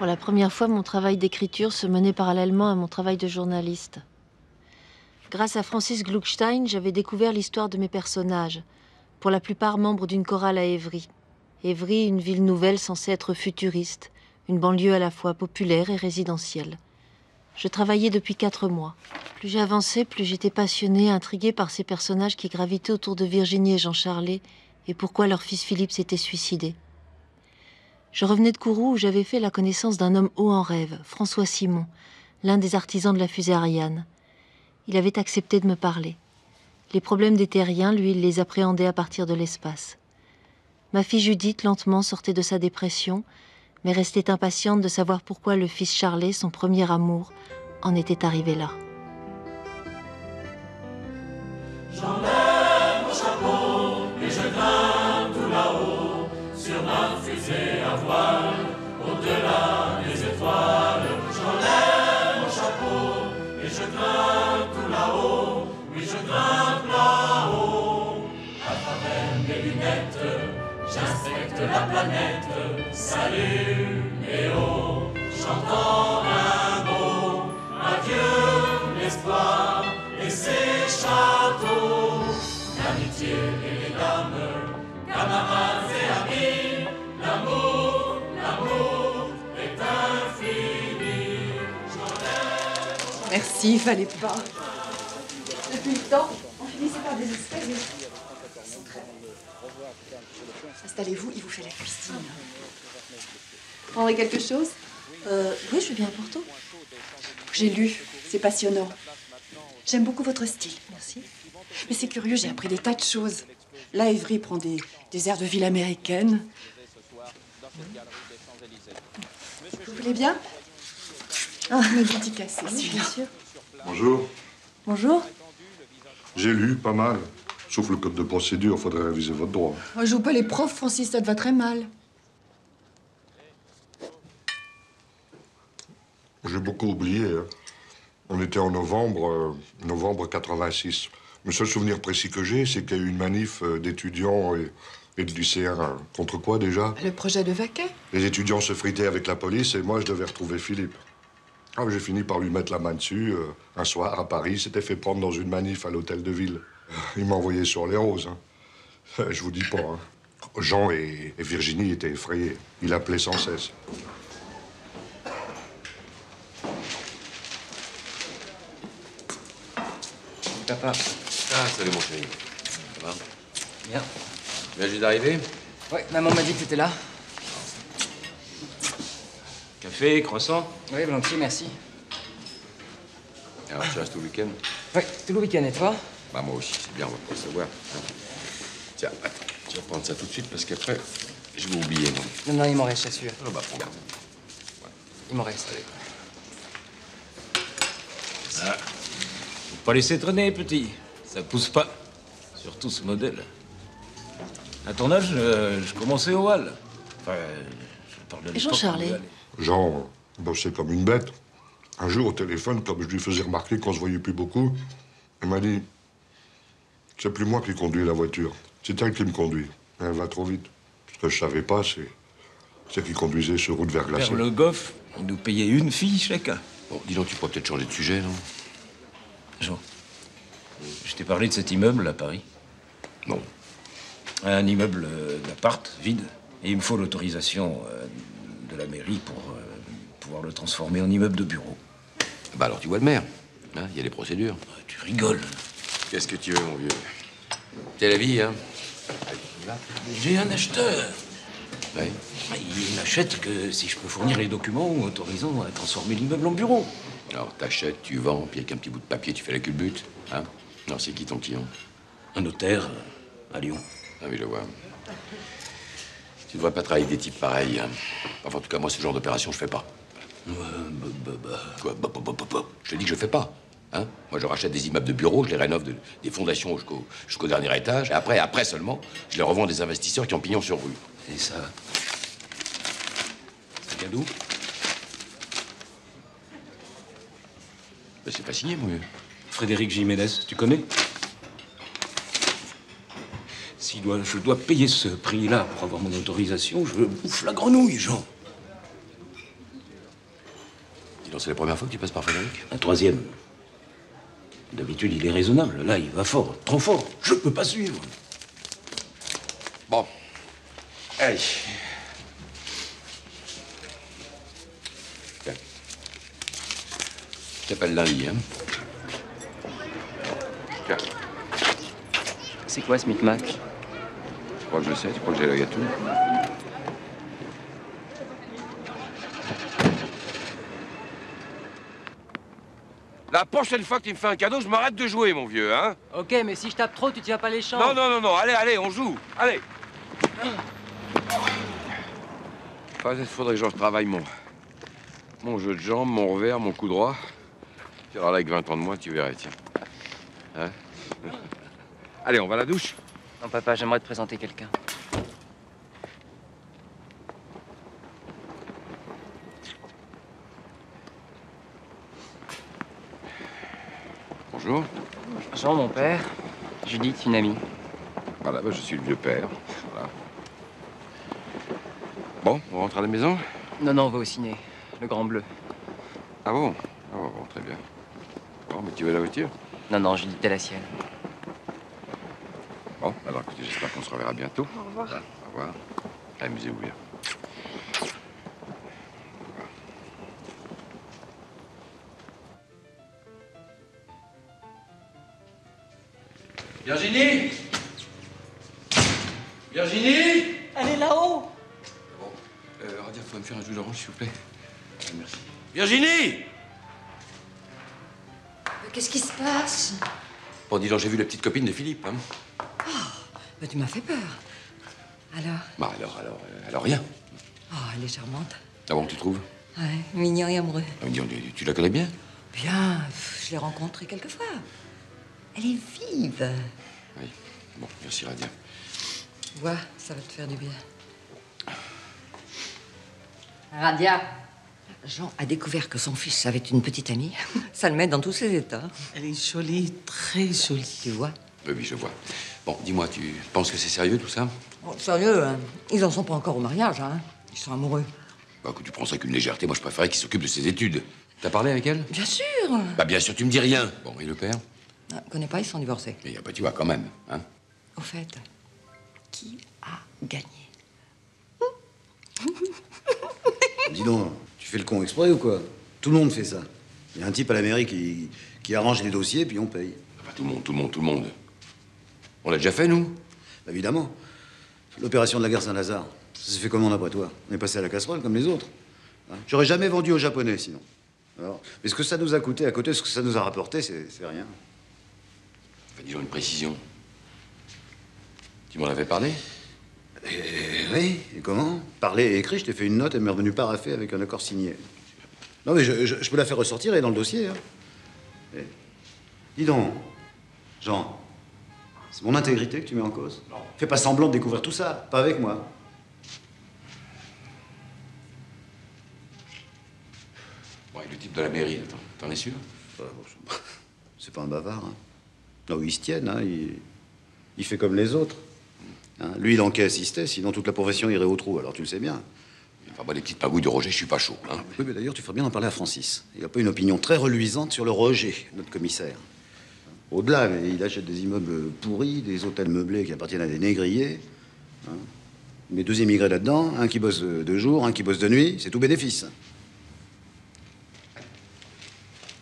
Pour la première fois, mon travail d'écriture se menait parallèlement à mon travail de journaliste. Grâce à Francis Gluckstein, j'avais découvert l'histoire de mes personnages, pour la plupart membres d'une chorale à Évry. Évry, une ville nouvelle censée être futuriste, une banlieue à la fois populaire et résidentielle. Je travaillais depuis 4 mois. Plus j'avançais, plus j'étais passionnée, intriguée par ces personnages qui gravitaient autour de Virginie et Jean Charlet, et pourquoi leur fils Philippe s'était suicidé. Je revenais de Kourou où j'avais fait la connaissance d'un homme haut en rêve, François Simon, l'un des artisans de la fusée Ariane. Il avait accepté de me parler. Les problèmes des terriens, lui, il les appréhendait à partir de l'espace. Ma fille Judith, lentement, sortait de sa dépression, mais restait impatiente de savoir pourquoi le fils Charlet, son premier amour, en était arrivé là. J'enlève mon chapeau et je grimpe tout là-haut sur ma fusée à voile, au-delà des étoiles. J'enlève mon chapeau et je grimpe tout là-haut, oui je grimpe là-haut. À travers mes lunettes, j'inspecte la planète. Salut Léo, chantant un mot. Adieu l'espoir et ses châteaux. L'amitié et les dames, camarades et amis. L'amour, l'amour est infini. Merci, il fallait pas. Depuis le temps, on finissait par désespérer. Installez-vous, il vous fait la cuisine. Vous prendrez quelque chose? Oui, je veux bien un Porto. J'ai lu, c'est passionnant. J'aime beaucoup votre style. Merci. Mais c'est curieux, j'ai appris des tas de choses. Là, Évry prend des airs de ville américaine. Vous voulez bien? Ah, me dédicacer, Oui, bien sûr. Bonjour. Bonjour. J'ai lu, pas mal. Sauf le code de procédure, faudrait réviser votre droit. Je joue pas les profs, Francis, ça te va très mal. J'ai beaucoup oublié. Hein. On était en novembre 86. Le seul souvenir précis que j'ai, c'est qu'il y a eu une manif d'étudiants et de lycéens. Contre quoi, déjà? Le projet de Vaquet. Les étudiants se fritaient avec la police et moi, je devais retrouver Philippe. Ah, j'ai fini par lui mettre la main dessus. Un soir, à Paris, il s'était fait prendre dans une manif à l'hôtel de ville. Il m'a envoyé sur les roses. Hein. Je vous dis pas. Hein. Jean et Virginie étaient effrayés. Il appelait sans cesse. Papa. Ah, salut mon chéri. Ça va? Bien. Tu viens juste d'arriver? Oui, maman m'a dit que t'étais là. Café, croissant? Oui, volontiers, merci. Alors, tu restes tout le week-end? Oui, tout le week-end, et toi? Bah, moi aussi, c'est bien, on va pas le savoir. Hein. Tiens, attends, tu vas prendre ça tout de suite parce qu'après, je vais oublier, moi. Non, non, il m'en reste, j'assure. Ah, bah, prends garde. Il m'en reste. Allez. Ah. Faut pas laisser traîner, petit. Ça pousse pas. Surtout ce modèle. À ton âge, je commençais au hall. Enfin, je parle de l'époque. Jean Charlet. Jean bossait comme une bête. Un jour, au téléphone, comme je lui faisais remarquer qu'on se voyait plus beaucoup, il m'a dit « C'est plus moi qui conduis la voiture, c'est elle qui me conduit. Elle va trop vite. » Ce que je savais pas, c'est qu'il conduisait sur route verglacée. Vers le Goff, il nous payait une fille chacun. Bon, dis donc, tu pourrais peut-être changer de sujet, non? Jean, je t'ai parlé de cet immeuble à Paris. Non. Un immeuble d'appart, vide. Et il me faut l'autorisation de la mairie pour pouvoir le transformer en immeuble de bureau. Bah alors tu vois le maire. Hein, il y a des procédures. Tu rigoles. Qu'est-ce que tu veux, mon vieux? C'est la vie, hein? J'ai un acheteur. Oui. Il n'achète que si je peux fournir les documents autorisant à transformer l'immeuble en bureau. Alors, t'achètes, tu vends, puis avec un petit bout de papier, tu fais la culbute, hein? Non, c'est qui ton client? Un notaire à Lyon. Ah oui, je vois. Tu devrais pas travailler avec des types pareils, hein? Enfin, en tout cas, moi, ce genre d'opération, je fais pas. Quoi? Je te dis que je fais pas. Hein? Moi, je rachète des immeubles de bureaux, je les rénove des fondations jusqu'au dernier étage, et après seulement, je les revends à des investisseurs qui ont pignon sur rue. Et ça vient d'où? Ben, c'est pas signé, mon vieux. Frédéric Jiménez, tu connais? Si je dois payer ce prix-là pour avoir mon autorisation, je bouffe la grenouille, Jean. Donc c'est la première fois que tu passes par Frédéric? La troisième. D'habitude, il est raisonnable. Là, il va fort, trop fort. Je peux pas suivre. Bon. Allez. Tiens. Je t'appelle lundi, hein. Tiens. C'est quoi ce micmac? Tu crois que je sais? Tu crois que j'ai l'œil à tout? La prochaine fois que tu me fais un cadeau, je m'arrête de jouer, mon vieux, hein? Ok, mais si je tape trop, tu tiens pas les champs. Non, non, non, non, allez, allez, on joue. Allez. Enfin, il faudrait que je retravaille mon jeu de jambes, mon revers, mon coup droit. Tu verras là, avec 20 ans de moins, tu verrais, tiens. Hein? Allez, on va à la douche? Non, papa, j'aimerais te présenter quelqu'un. Bonjour. Jean, mon père. Judith, une amie. Voilà, bah, je suis le vieux père. Voilà. Bon, on rentre à la maison? Non, non, on va au ciné. Le Grand Bleu. Ah bon? Ah bon, bon, très bien. Bon, mais tu veux la voiture? Non, non, Judith est la sienne. Bon, alors écoutez, j'espère qu'on se reverra bientôt. Au revoir. Voilà, au revoir. Amusez-vous bien. Virginie? Virginie? Elle est là-haut. Bon, Radia, faut me faire un jus d'orange, s'il vous plaît. Merci. Virginie? Qu'est-ce qui se passe? Bon, dis donc, j'ai vu la petite copine de Philippe, hein. Bah, tu m'as fait peur. Alors? Bah, alors, rien. Oh, elle est charmante. Ah bon, tu trouves? Ouais, mignon et amoureux. Ah, dis donc, tu la connais bien? Bien, je l'ai rencontrée quelques fois. Elle est vive. Oui. Bon, merci, Radia. Vois, ça va te faire du bien. Radia. Jean a découvert que son fils avait une petite amie. Ça le met dans tous ses états. Elle est jolie, très jolie. Tu vois? Oui, je vois. Bon, dis-moi, tu penses que c'est sérieux, tout ça? Oh, sérieux, hein? Ils en sont pas encore au mariage, hein? Ils sont amoureux. Bah, que tu prends ça avec une légèreté, moi je préférais qu'il s'occupe de ses études. T'as parlé avec elle? Bien sûr. Bah, bien sûr, tu me dis rien. Bon, et le père? Ah, connais pas, ils sont divorcés. Et bah, tu vois, quand même, hein? Au fait, qui a gagné? Dis donc, tu fais le con exprès ou quoi? Tout le monde fait ça. Il y a un type à la mairie qui arrange les dossiers, puis on paye. Bah, tout le monde. On l'a déjà fait, nous? Bah, évidemment. L'opération de la gare Saint-Lazare. Ça s'est fait comment, d'après toi? On est passé à la casserole, comme les autres. Hein? J'aurais jamais vendu aux Japonais, sinon. Alors, mais ce que ça nous a coûté à côté de ce que ça nous a rapporté, c'est rien. Enfin, disons une précision. Tu m'en avais parlé? Oui, et comment? Parler et écrit, je t'ai fait une note, elle m'est revenue paraffée avec un accord signé. Non, mais je peux la faire ressortir, elle est dans le dossier. Hein. Et... Dis donc, Jean, c'est mon intégrité que tu mets en cause? Non. Fais pas semblant de découvrir tout ça, pas avec moi. Bon, et le type de la mairie, t'en es sûr? C'est pas un bavard. Hein. Non, ils se tiennent, hein. Il fait comme les autres. Hein. Lui, il encaisse, il se tait, sinon toute la profession irait au trou, alors tu le sais bien. Enfin, moi, les petites magouilles de Roger, je suis pas chaud, hein. Oui, mais d'ailleurs, tu ferais bien d'en parler à Francis. Il a pas une opinion très reluisante sur le Roger, notre commissaire. Au-delà, mais il achète des immeubles pourris, des hôtels meublés qui appartiennent à des négriers. Hein. Il met 2 immigrés là-dedans, un qui bosse de jour, un qui bosse de nuit, c'est tout bénéfice.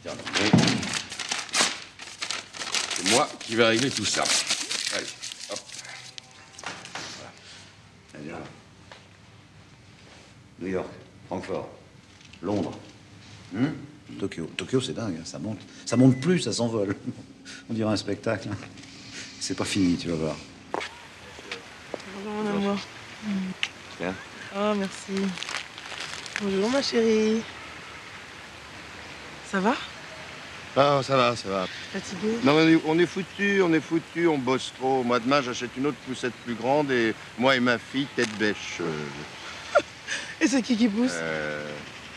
Tiens, c'est moi qui vais régler tout ça. Allez, hop. Allez, viens. New York, Francfort, Londres, Tokyo. Tokyo, c'est dingue, hein, ça monte. Ça monte plus, ça s'envole. On dirait un spectacle. Hein. C'est pas fini, tu vas voir. Bonjour, mon amour. Bien. Oh, merci. Bonjour, ma chérie. Ça va? Ah, ça va, ça va. Fatigué? Non, mais on est foutu, on bosse trop. Moi, demain, j'achète une autre poussette plus grande et moi et ma fille, tête bêche. Et c'est qui pousse?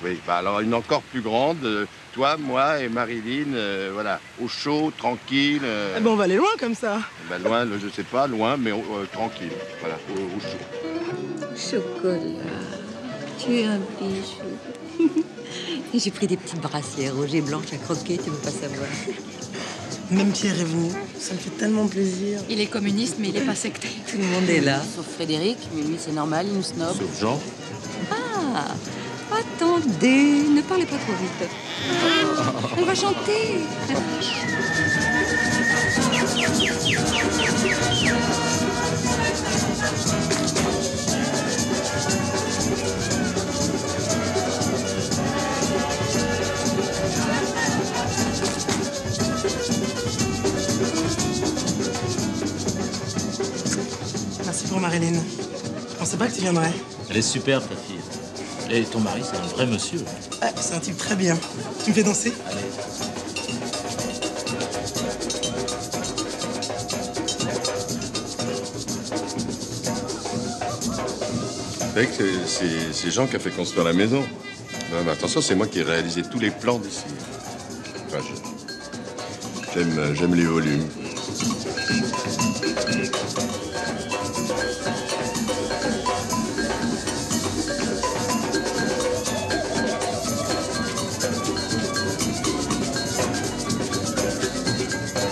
Oui, bah alors une encore plus grande. Toi, moi et Marilyn, voilà, au chaud, tranquille. Eh ben, on va aller loin comme ça. Bah, loin, je sais pas, loin, mais tranquille. Voilà, au chaud. Chocolat. Tu es un bijou. Et j'ai pris des petites brassières Roger blanches à croquer, tu veux pas savoir. Même Pierre est venu. Ça me fait tellement plaisir. Il est communiste, mais il est pas sectaire. Tout le monde est là. Sauf Frédéric, mais lui, c'est normal, il nous snob. Sauf Jean. Ah, attendez, ne parlez pas trop vite. On va chanter. Merci pour Marilyn. Je pensais pas que tu viendrais. Elle est superbe, ta fille. Et ton mari, c'est un vrai monsieur. Ah, c'est un type très bien. Tu me fais danser? Allez. Vous savez que c'est Jean qui a fait construire la maison. Non, mais attention, c'est moi qui ai réalisé tous les plans d'ici. Enfin, j'aime les volumes.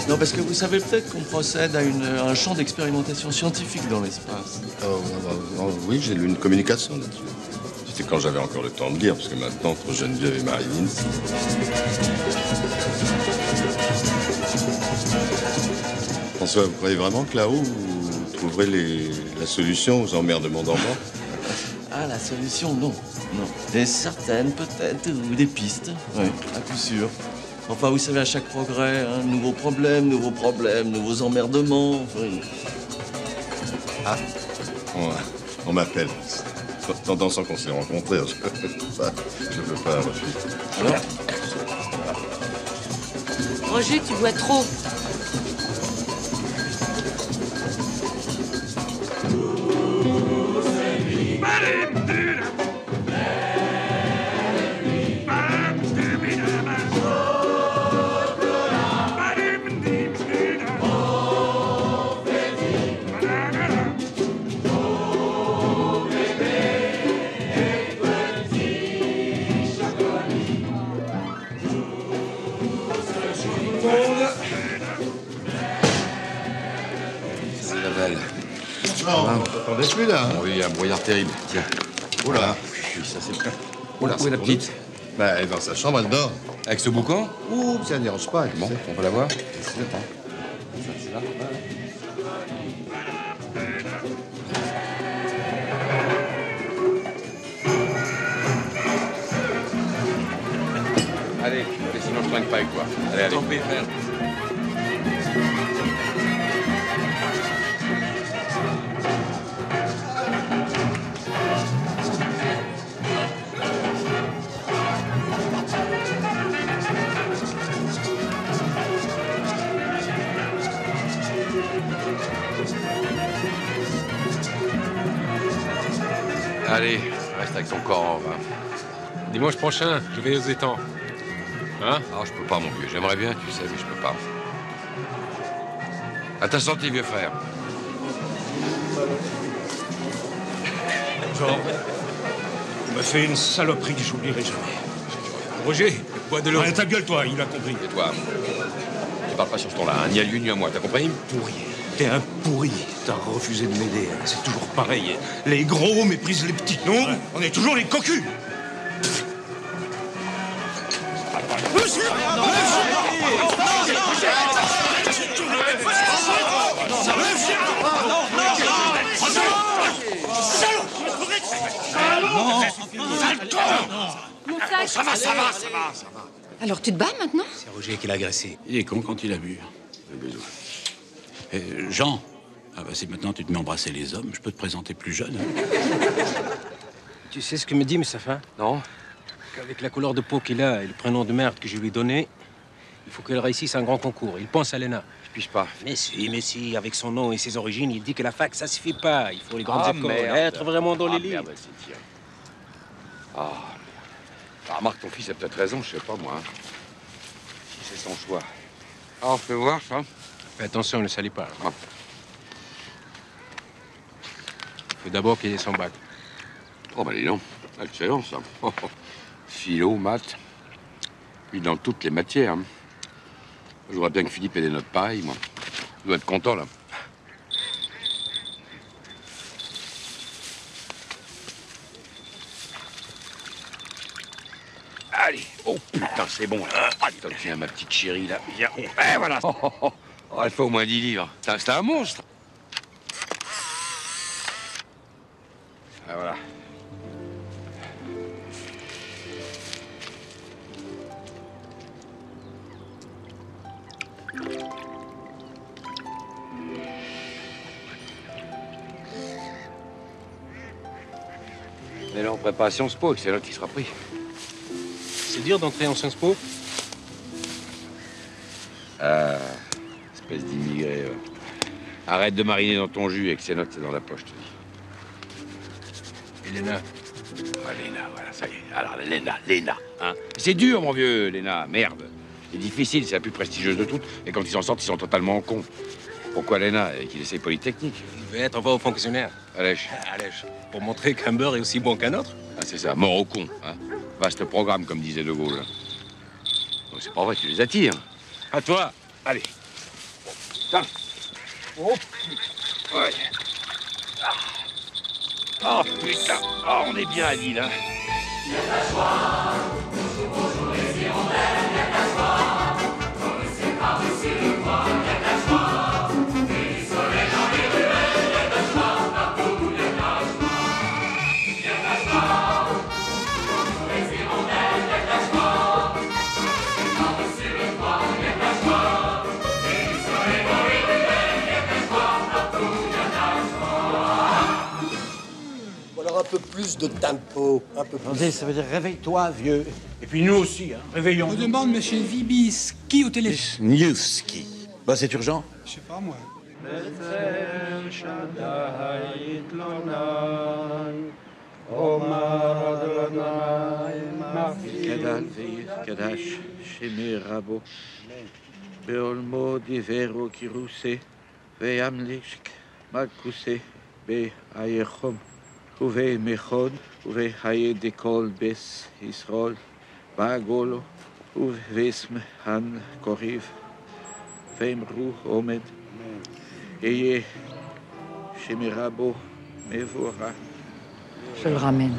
Non, parce que vous savez peut-être qu'on procède à un champ d'expérimentation scientifique dans l'espace. Oui, j'ai lu une communication là-dessus. C'était quand j'avais encore le temps de lire, parce que maintenant, entre Geneviève et Marilyn... François, vous croyez vraiment que là-haut, vous trouverez la solution aux emmerdements d'en bas? Ah, la solution, non. Non. Des certaines, peut-être, ou des pistes. Oui, à coup sûr. Enfin, vous savez, à chaque progrès, hein, nouveaux problèmes, nouveaux emmerdements. Enfin... Ah, on m'appelle. Tant qu'on s'est rencontrés, je peux pas refuser. Alors Roger, tu bois trop. Non, on t'attendait plus là. Hein. Oui, il y a un brouillard terrible. Tiens. Oula. Oui, ça c'est... Oula, Où est la petite? Bah, elle est dans sa chambre, elle dort. Avec ce boucan? Ouh, ça ne dérange pas. Bon, on peut la voir? Allez, sinon je trinque pas avec toi. Allez, allez. Tant pis, frère. Allez, reste avec ton corps, va. Dimanche prochain, je vais aux étangs. Hein? Ah, je peux pas, mon vieux. J'aimerais bien, tu sais, mais je peux pas. À ta santé, vieux frère. Jean, il m'a fait une saloperie que j'oublierai jamais. Roger, bois de l'eau. Arrête ta gueule, toi, il a compris. Et toi, tu parles pas sur ce ton-là, hein, ni à lui, ni à moi, t'as compris? Pourri. T'es un pourri. T'as refusé de m'aider. Hein. C'est toujours pareil. Les gros méprisent les petits. Non, ouais. On est toujours les cocus. Ça va. Alors tu te bats maintenant? C'est Roger qui l'a agressé. Il est con quand il a bu. Jean, ah bah, si maintenant tu te mets à embrasser les hommes, je peux te présenter plus jeune. Tu sais ce que me dit Mustapha? Non. Qu'avec la couleur de peau qu'il a et le prénom de merde que je lui ai donné, il faut qu'elle réussisse un grand concours. Il pense à l'ENA. Je pige pas. Mais si, avec son nom et ses origines, il dit que la fac, ça suffit pas. Il faut les grandes écoles, merde. être vraiment dans les livres. Merde, c'est tiré. Ah, remarque, ton fils a peut-être raison, je sais pas, moi. Hein. Si c'est son choix. Ah, on peut voir, ça. Fais attention, ne le salis pas. Ah. Il faut d'abord qu'il ait son bac. Oh, bah dis donc. Excellent, ça. Oh, oh. Philo, maths. Puis dans toutes les matières. Hein. Je vois bien que Philippe ait des notes pareilles, moi. Il doit être content, là. Allez. Oh, putain, c'est bon, là. Allez, tiens, ma petite chérie, là. Viens. Et voilà. Oh, oh, oh. Oh, elle fait au moins 10 livres. C'est un monstre. Ah, voilà. Mais là, on prépare Sciences Po, c'est là qui sera pris. C'est dur d'entrer en Sciences Po? Ah, espèce d'immigré. Arrête de mariner dans ton jus et que ces notes, c'est dans la poche, je te dis. Et Léna? Ah, Léna, voilà, ça y est. Alors, Léna, hein. C'est dur, mon vieux, Léna, merde. C'est difficile, c'est la plus prestigieuse de toutes. Et quand ils en sortent, ils sont totalement cons. Pourquoi Léna? Et qu'il essaye Polytechnique. Il veut être un fonctionnaire. Allèche. Allèche. Pour montrer qu'un beurre est aussi bon qu'un autre. Ah, c'est ça, mort au con, hein. Vaste programme, comme disait De Gaulle. Oh, c'est pas vrai, tu les attires. À toi, allez. Tiens. Oh, putain. Ouais. Oh, putain. Oh, on est bien à Lille, hein. Il y a de la joie, bonjour les hirondelles, il y a de la joie. Par-dessus, par-dessus le toit, il y a de la joie. Et du soleil dans les ruelles, il y a de la joie. Partout, il y a de la joie. Il y a de la joie, bonjour les hirondelles, il y a de la joie. Par-dessus le toit, il y a de la joie. Et du soleil dans les ruelles, il y a de la joie. Partout, il y a de la joie. Alors un peu plus de tempo, un peu plus. Attendez, ça veut dire réveille-toi, vieux. Et puis nous aussi, hein, réveillons-nous. On demande monsieur Vibiski au téléphone. Wisniewski. Bah, c'est urgent. Je sais pas, moi. Kadal veir kadash shemirabo beolmo divero kiruse veamlishk makuse be ayechom uve mechon uve haye dekol bes Israël bagolo uve vesm han koriv vemru omed eye shemirabo mevora. Je le ramène.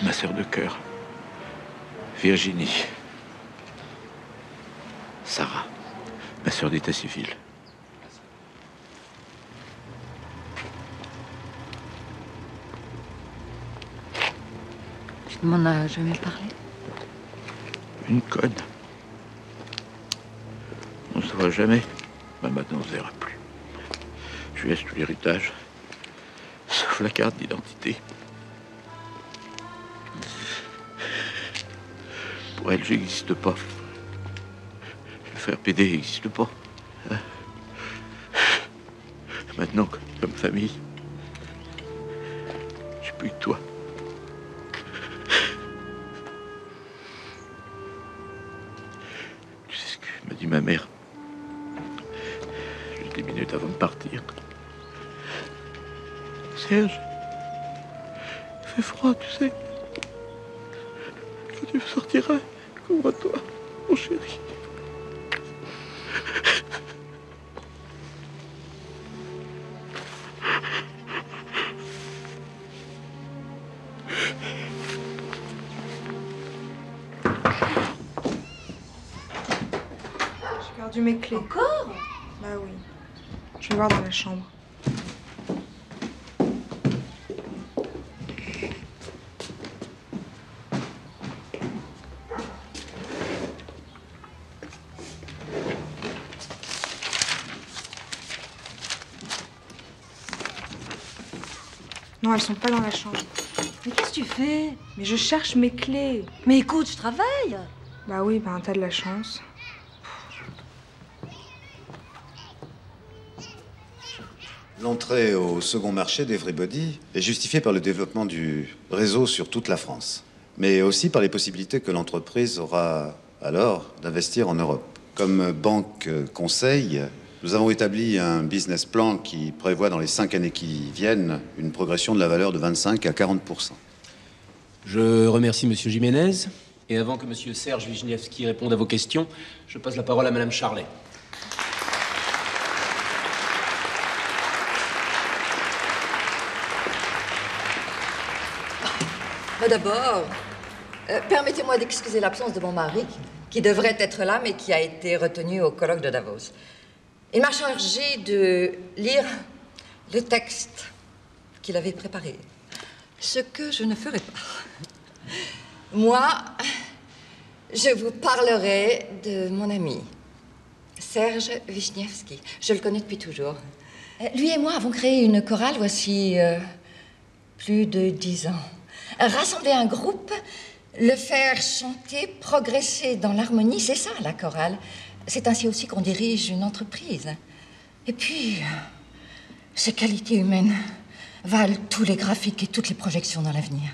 Ma sœur de cœur, Virginie, Sarah, ma sœur d'état civil. Tu ne m'en as jamais parlé? Une conne. On ne saura jamais. Mais maintenant, on ne se verra plus. Je lui laisse tout l'héritage, sauf la carte d'identité. Pour elle, j'existe pas. Le frère PD n'existe pas. Maintenant, comme famille, j'ai plus que toi. Tu sais ce que m'a dit ma mère juste des minutes avant de partir. Serge, il fait froid, tu sais. Quand tu sortiras, couvre-toi, mon chéri. J'ai perdu mes clés. Encore? Bah oui. Je vais voir dans la chambre. Non, elles sont pas dans la chambre. Mais qu'est-ce que tu fais? Mais je cherche mes clés. Mais écoute, je travaille. Bah oui, bah t'as de la chance. L'entrée au second marché d'Everybody est justifiée par le développement du réseau sur toute la France, mais aussi par les possibilités que l'entreprise aura alors d'investir en Europe. Comme banque conseil, nous avons établi un business plan qui prévoit dans les 5 années qui viennent une progression de la valeur de 25 à 40%. Je remercie Monsieur Jiménez. Et avant que Monsieur Serge Wijniewski réponde à vos questions, je passe la parole à Madame Charlet. D'abord, permettez-moi d'excuser l'absence de mon mari, qui devrait être là, mais qui a été retenu au colloque de Davos. Il m'a chargé de lire le texte qu'il avait préparé, ce que je ne ferai pas. Moi, je vous parlerai de mon ami, Serge Wijniewski. Je le connais depuis toujours. Lui et moi avons créé une chorale voici plus de 10 ans. Rassembler un groupe, le faire chanter, progresser dans l'harmonie, c'est ça la chorale. C'est ainsi aussi qu'on dirige une entreprise. Et puis, ses qualités humaines valent tous les graphiques et toutes les projections dans l'avenir.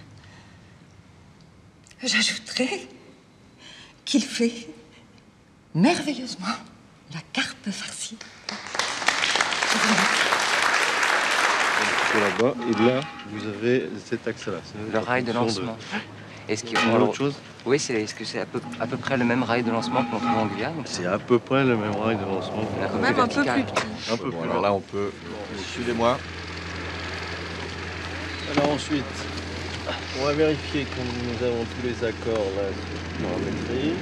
J'ajouterai qu'il fait merveilleusement la carpe farcie. Là-bas, et là, vous avez cet axe-là. Le rail de lancement. Est-ce qu'il y a autre chose? Oui, est-ce que c'est à peu près le même rail de lancement que l'on trouve en Guyane? C'est à peu près le même rail de lancement. Même un peu plus petit. Un peu plus. Alors là, on peut... Suivez-moi. Alors ensuite, on va vérifier que nous avons tous les accords là sur la métrie.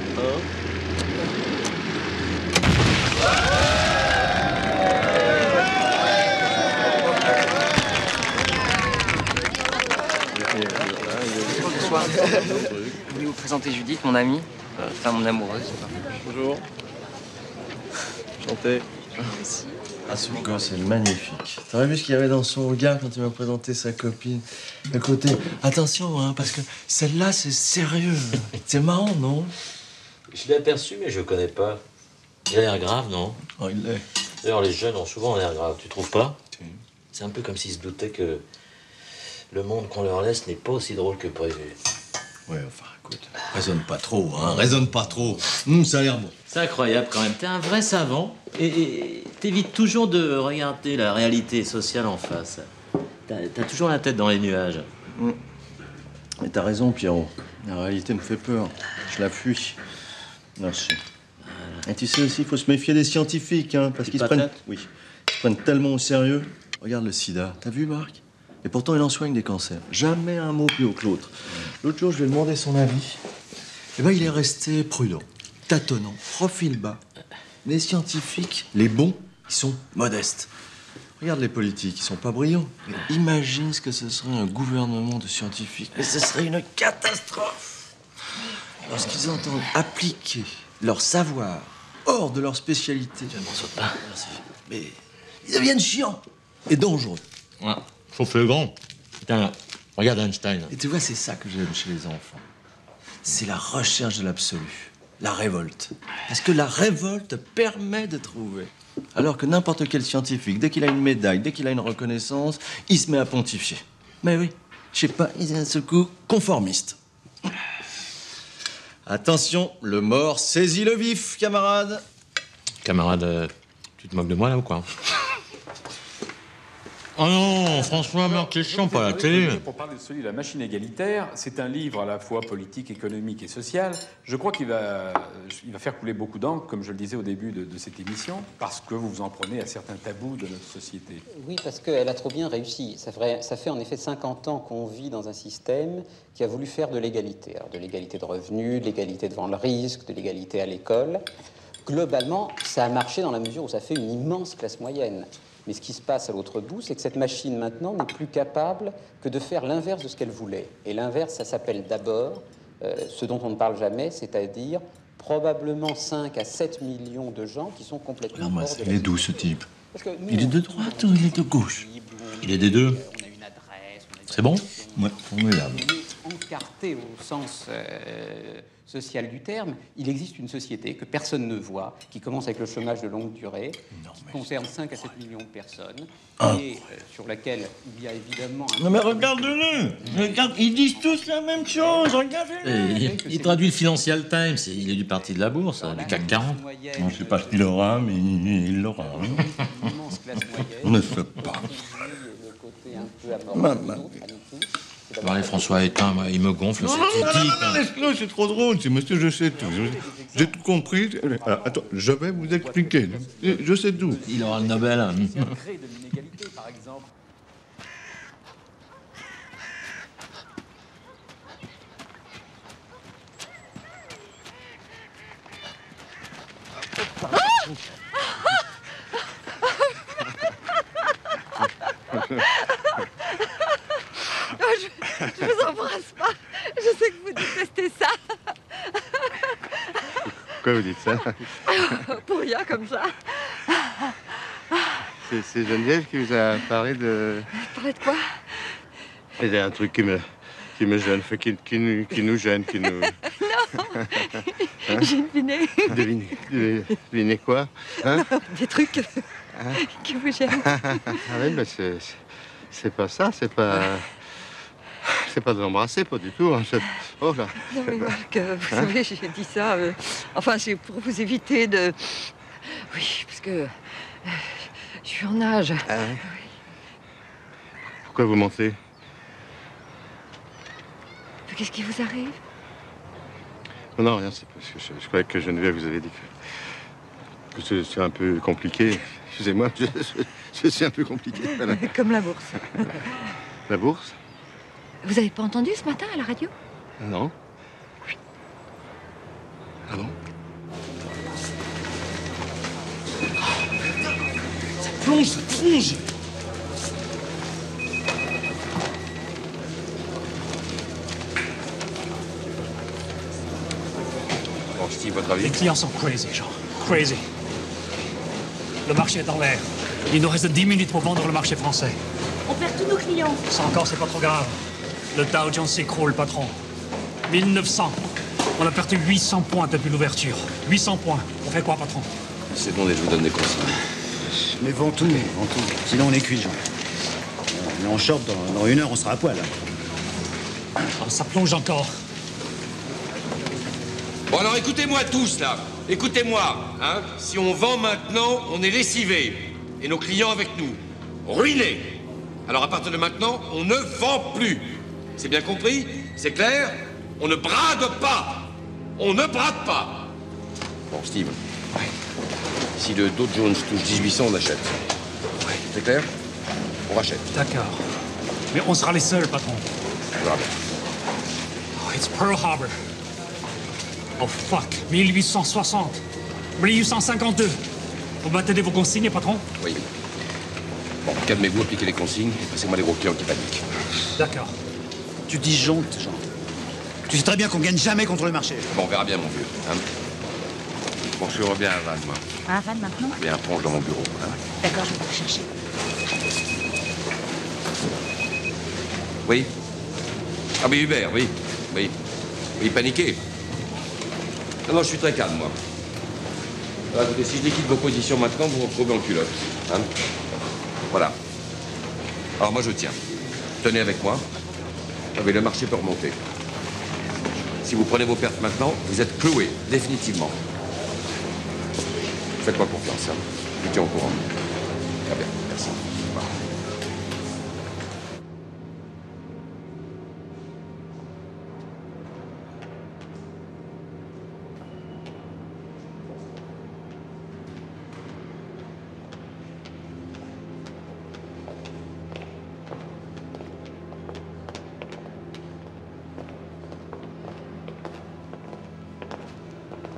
Bonsoir. Je voulais vous présenter Judith, mon amie. Enfin, mon amoureuse. Bonjour. Enchanté. Ah, ce gosse est magnifique. T'aurais vu ce qu'il y avait dans son regard quand il m'a présenté sa copine? Le côté, attention, hein, parce que celle-là, c'est sérieux. C'est marrant, non? Je l'ai aperçu, mais je le connais pas. Il a l'air grave, non? Oh, il l'est. D'ailleurs, les jeunes ont souvent l'air grave, tu trouves pas? C'est un peu comme s'ils se doutaient que le monde qu'on leur laisse n'est pas aussi drôle que prévu. Ouais, enfin, écoute, raisonne pas trop, hein, raisonne pas trop. Ça a l'air bon. C'est incroyable quand même, t'es un vrai savant et t'évites toujours de regarder la réalité sociale en face. T'as toujours la tête dans les nuages. Mais t'as raison, Pierrot. La réalité me fait peur. Je la fuis. Merci. Et tu sais aussi, il faut se méfier des scientifiques, hein, parce qu'ils se prennent... Oui, ils se prennent tellement au sérieux. Regarde le sida. T'as vu, Marc? Et pourtant, il en soigne des cancers. Jamais un mot plus haut que l'autre. L'autre jour, je lui ai demandé son avis. Eh ben, il est resté prudent, tâtonnant, profil bas. Les scientifiques, les bons, ils sont modestes. Regarde les politiques, ils sont pas brillants. Mais imagine ce que ce serait un gouvernement de scientifiques. Mais ce serait une catastrophe. Lorsqu'ils entendent appliquer leur savoir hors de leur spécialité. Je ne m'en saute pas. Merci. Mais ils deviennent chiants et dangereux. Ouais. Sauf le grand. Putain, regarde Einstein. Et tu vois, c'est ça que j'aime chez les enfants. C'est la recherche de l'absolu, la révolte. Parce que la révolte permet de trouver. Alors que n'importe quel scientifique, dès qu'il a une médaille, dès qu'il a une reconnaissance, il se met à pontifier. Mais oui, je sais pas, il est d'un seul coup conformiste. Attention, le mort saisit le vif, camarade. Camarade, tu te moques de moi là ou quoi? Oh non, François Marc-Léchon, pas à la télé. Pour parler de celui de la machine égalitaire, c'est un livre à la fois politique, économique et social. Je crois qu'il va faire couler beaucoup d'encre, comme je le disais au début de cette émission, parce que vous vous en prenez à certains tabous de notre société. Oui, parce qu'elle a trop bien réussi. Ça fait en effet 50 ans qu'on vit dans un système qui a voulu faire de l'égalité. Alors de l'égalité de revenus, de l'égalité devant le risque, de l'égalité à l'école. Globalement, ça a marché dans la mesure où ça fait une immense classe moyenne. Mais ce qui se passe à l'autre bout, c'est que cette machine, maintenant, n'est plus capable que de faire l'inverse de ce qu'elle voulait. Et l'inverse, ça s'appelle d'abord, ce dont on ne parle jamais, c'est-à-dire probablement 5 à 7 millions de gens qui sont complètement hors de la société. Il est doux, ce type. Il est de droite ou il est de gauche? Il est des deux. C'est bon? Ouais, formidable. Encarté au sens social du terme, il existe une société que personne ne voit, qui commence avec le chômage de longue durée, qui concerne 5 à 7 millions de personnes, et sur laquelle il y a évidemment... Non mais regardez-le! Regarde, ils disent tous la même chose, regardez-le! Il traduit le Financial Times, il est du parti de la bourse, du CAC 40. Je sais pas ce qu'il aura, mais il l'aura. On ne sait pas. Allez, François, éteins, moi, il me gonfle, Non, c'est critique. laisse-le, c'est trop drôle, c'est monsieur, je sais tout. J'ai tout compris. Alors, attends, je vais vous expliquer. Je sais tout. Il aura le Nobel. Créer de l'inégalité, par exemple. Je vous embrasse pas. Je sais que vous détestez ça. Pourquoi vous dites ça? Pour rien comme ça. C'est Geneviève qui vous a parlé de... Parlez de quoi? Il y a un truc qui me gêne, qui nous gêne, qui nous... Non. Hein? J'ai deviné. Devinez quoi? Hein? Des trucs qui vous gênent. Ah oui, mais c'est pas ça, c'est pas... C'est pas de l'embrasser, pas du tout. Hein. Oh là. Non mais moi, vous savez, j'ai dit ça. Enfin, c'est pour vous éviter de... Oui, parce que... je suis en âge. Ah oui. Pourquoi vous mentez? Qu'est-ce qui vous arrive? Non, rien, c'est parce que je croyais que Geneviève vous avait dit que c'est un peu compliqué. Excusez-moi, je suis un peu compliqué. Voilà. Comme la bourse. La bourse? Vous avez pas entendu ce matin à la radio? Non. Ah bon? Ça plonge, ça plonge. Bon, Steve, votre avis? Les clients sont crazy, Jean. Crazy. Le marché est en l'air. Il nous reste 10 minutes pour vendre le marché français. On perd tous nos clients. Ça encore, c'est pas trop grave. Le Dow Jones s'écroule, patron. 1900. On a perdu 800 points depuis l'ouverture. 800 points. On fait quoi, patron? C'est bon, je vous donne des consignes. Mais vends tout, vends tout. Sinon, on est cuit, Jean. On est en short, dans 1 heure, on sera à poil. Oh, ça plonge encore. Bon, alors écoutez-moi tous, là. Écoutez-moi, hein. Si on vend maintenant, on est lessivés. Et nos clients avec nous. Ruinés. Alors à partir de maintenant, on ne vend plus. C'est bien compris? C'est clair? On ne brade pas. On ne brade pas. Bon, Steve. Ouais. Si le Dow Jones touche 1800, on achète. Ouais. C'est clair? On rachète. D'accord. Mais on sera les seuls, patron. On verra bien. Oh, it's Pearl Harbor. Oh, fuck. 1860. 1852. Vous maintenez vos consignes, patron? Oui. Bon, calmez-vous, appliquez les consignes et passez-moi les gros clients qui paniquent. D'accord. Tu disjonctes, Jean. Tu sais très bien qu'on gagne jamais contre le marché. Bon, on verra bien, mon vieux. Hein. Bon, je reviens à Vannes, moi. À Vannes maintenant? Il y a un ponge dans mon bureau. Hein. D'accord, je vais vous chercher. Oui? Ah, mais Hubert, oui. Oui. Oui, paniqué. Non, non, je suis très calme, moi. Alors, écoutez, si je liquide vos positions maintenant, vous vous retrouvez en culotte. Hein? Voilà. Alors, moi, je tiens. Tenez avec moi. Ah, mais le marché peut remonter. Si vous prenez vos pertes maintenant, vous êtes cloués, définitivement. Faites-moi confiance, hein. Je vous tiens au courant. Très bien, merci. Au revoir.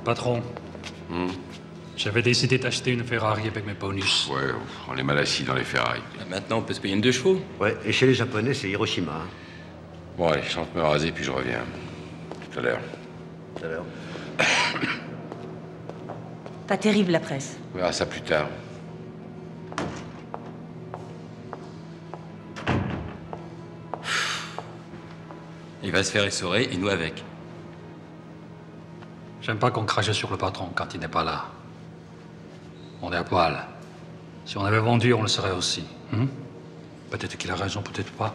Patron. J'avais décidé d'acheter une Ferrari avec mes bonus. Ouais, on est mal assis dans les Ferrari. Maintenant, on peut se payer une 2 chevaux. Ouais, et chez les Japonais, c'est Hiroshima. Hein. Bon, allez, je rentre me raser, puis je reviens. Tout à l'heure. Tout à l'heure. Pas terrible, la presse. On verra ça plus tard. Il va se faire essorer et nous avec. J'aime pas qu'on crache sur le patron quand il n'est pas là. On est à poil. Si on avait vendu, on le serait aussi. Peut-être qu'il a raison, peut-être pas.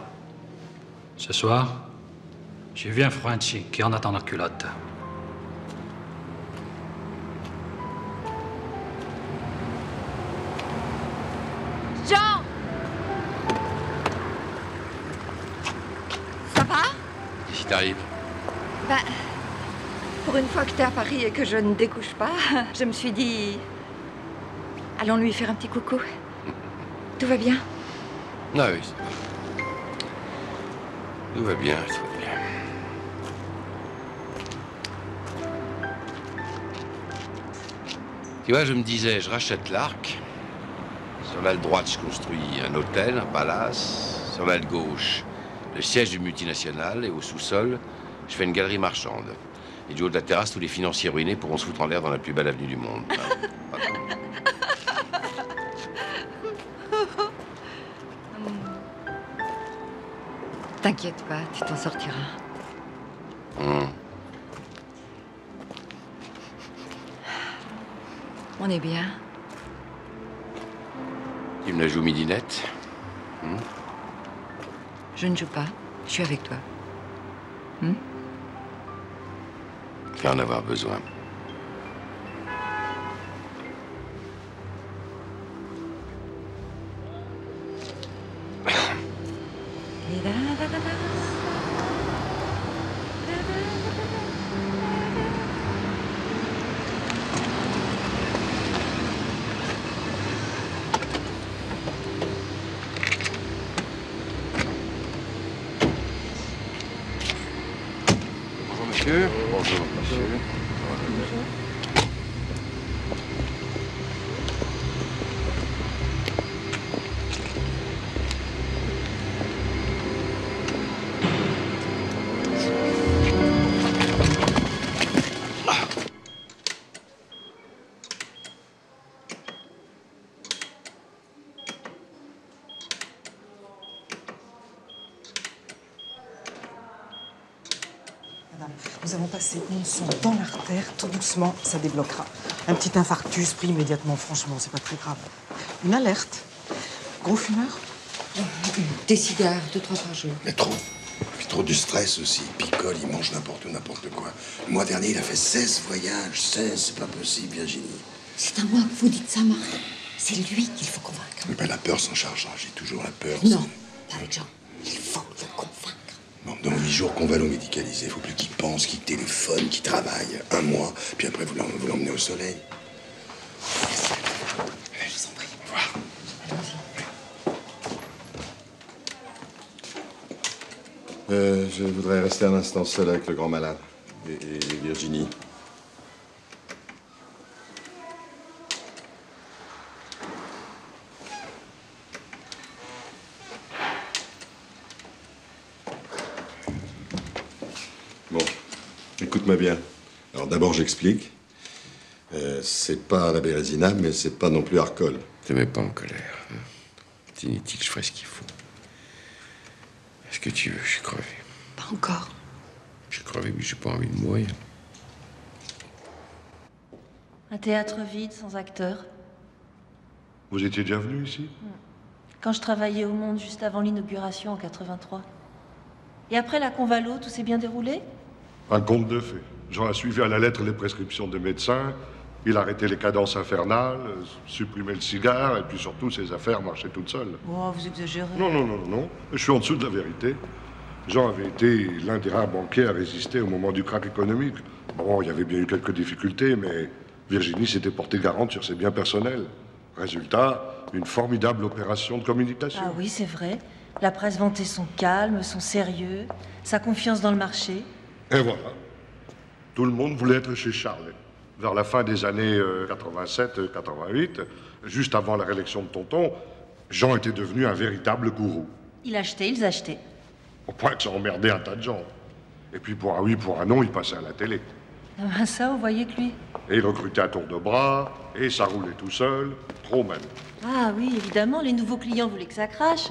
Ce soir, j'ai vu un Franchi qui en attend la culotte. Jean! Ça va? Qu'est-ce qui t'arrive? Ben, pour une fois que t'es à Paris et que je ne découche pas, je me suis dit... Allons lui faire un petit coucou. Tout va bien? Ah oui, tout va bien, tout va bien. Tu vois, je me disais, je rachète l'Arc. Sur l'aile droite, je construis un hôtel, un palace. Sur l'aile gauche, le siège du multinational. Et au sous-sol, je fais une galerie marchande. Et du haut de la terrasse, tous les financiers ruinés pourront se foutre en l'air dans la plus belle avenue du monde. T'inquiète pas, tu t'en sortiras. On est bien. Tu me la joues midinette? Je ne joue pas, je suis avec toi. Je vais en avoir besoin. Bonjour monsieur. Bonjour monsieur. Madame, nous avons passé une sonde dans l'artère, tout doucement, ça débloquera. Un petit infarctus pris immédiatement, franchement, c'est pas très grave. Une alerte. Gros fumeur? Des cigares, 2-3 par jour. Mais trop. Puis trop du stress aussi. Il picole, il mange n'importe où, n'importe quoi. Le mois dernier, il a fait 16 voyages. 16, c'est pas possible, Virginie. C'est à moi que vous dites ça, Marc. C'est lui qu'il faut convaincre. Mais ben, la peur s'en chargera. J'ai toujours la peur. Non, pas avec Jean. Il faut le convaincre. Bon, dans 8 jours qu'on va l'eau médicaliser, il faut plus qu'il pense, qu'il téléphone, qu'il travaille. 1 mois, puis après vous l'emmenez au soleil. Je vous en prie. Au revoir. Je voudrais rester un instant seul avec le grand malade et Virginie. Bon, écoute-moi bien. Alors d'abord, j'explique. C'est pas la Bérésina, mais c'est pas non plus Arcole. Ne te mets pas en colère. Hein. C'est inutile, je ferai ce qu'il faut. Est-ce que tu veux? Je suis crevé. Pas encore. Je suis crevé, mais j'ai pas envie de mourir. Un théâtre vide, sans acteur. Vous étiez déjà venu ici? Quand je travaillais au Monde juste avant l'inauguration en 83. Et après la Convalo, tout s'est bien déroulé? Un conte de fées. Jean a suivi à la lettre les prescriptions des médecins. Il a arrêté les cadences infernales, supprimé le cigare, et puis surtout, ses affaires marchaient toutes seules. Oh, vous exagérez. Non. Je suis en dessous de la vérité. Jean avait été l'un des rares banquiers à résister au moment du krach économique. Bon, il y avait bien eu quelques difficultés, mais Virginie s'était portée garante sur ses biens personnels. Résultat, une formidable opération de communication. Ah oui, c'est vrai. La presse vantait son calme, son sérieux, sa confiance dans le marché. Et voilà. Tout le monde voulait être chez Charles. Vers la fin des années 87-88, juste avant la réélection de Tonton, Jean était devenu un véritable gourou. Il achetait, ils achetaient. Au point que ça emmerdait un tas de gens. Et puis pour un oui, pour un non, il passait à la télé. Ah ben ça, vous voyez que lui. Et il recrutait à tour de bras, et ça roulait tout seul, trop même. Ah oui, évidemment, les nouveaux clients voulaient que ça crache.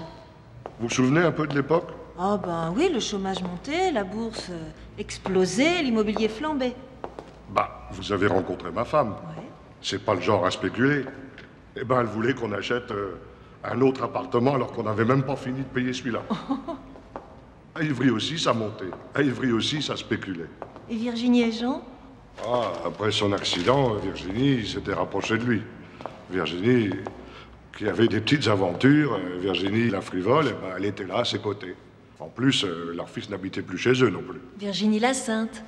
Vous vous souvenez un peu de l'époque? Oh ben oui, le chômage montait, la bourse explosait, l'immobilier flambait. Bah, vous avez rencontré ma femme. Ouais. C'est pas le genre à spéculer. Eh ben, elle voulait qu'on achète un autre appartement alors qu'on n'avait même pas fini de payer celui-là. À Ivry aussi, ça montait. À Ivry aussi, ça spéculait. Et Virginie et Jean? Ah, après son accident, Virginie s'était rapprochée de lui. Virginie, qui avait des petites aventures, Virginie la frivole, eh ben, elle était là à ses côtés. En plus, leur fils n'habitait plus chez eux non plus. Virginie la Sainte.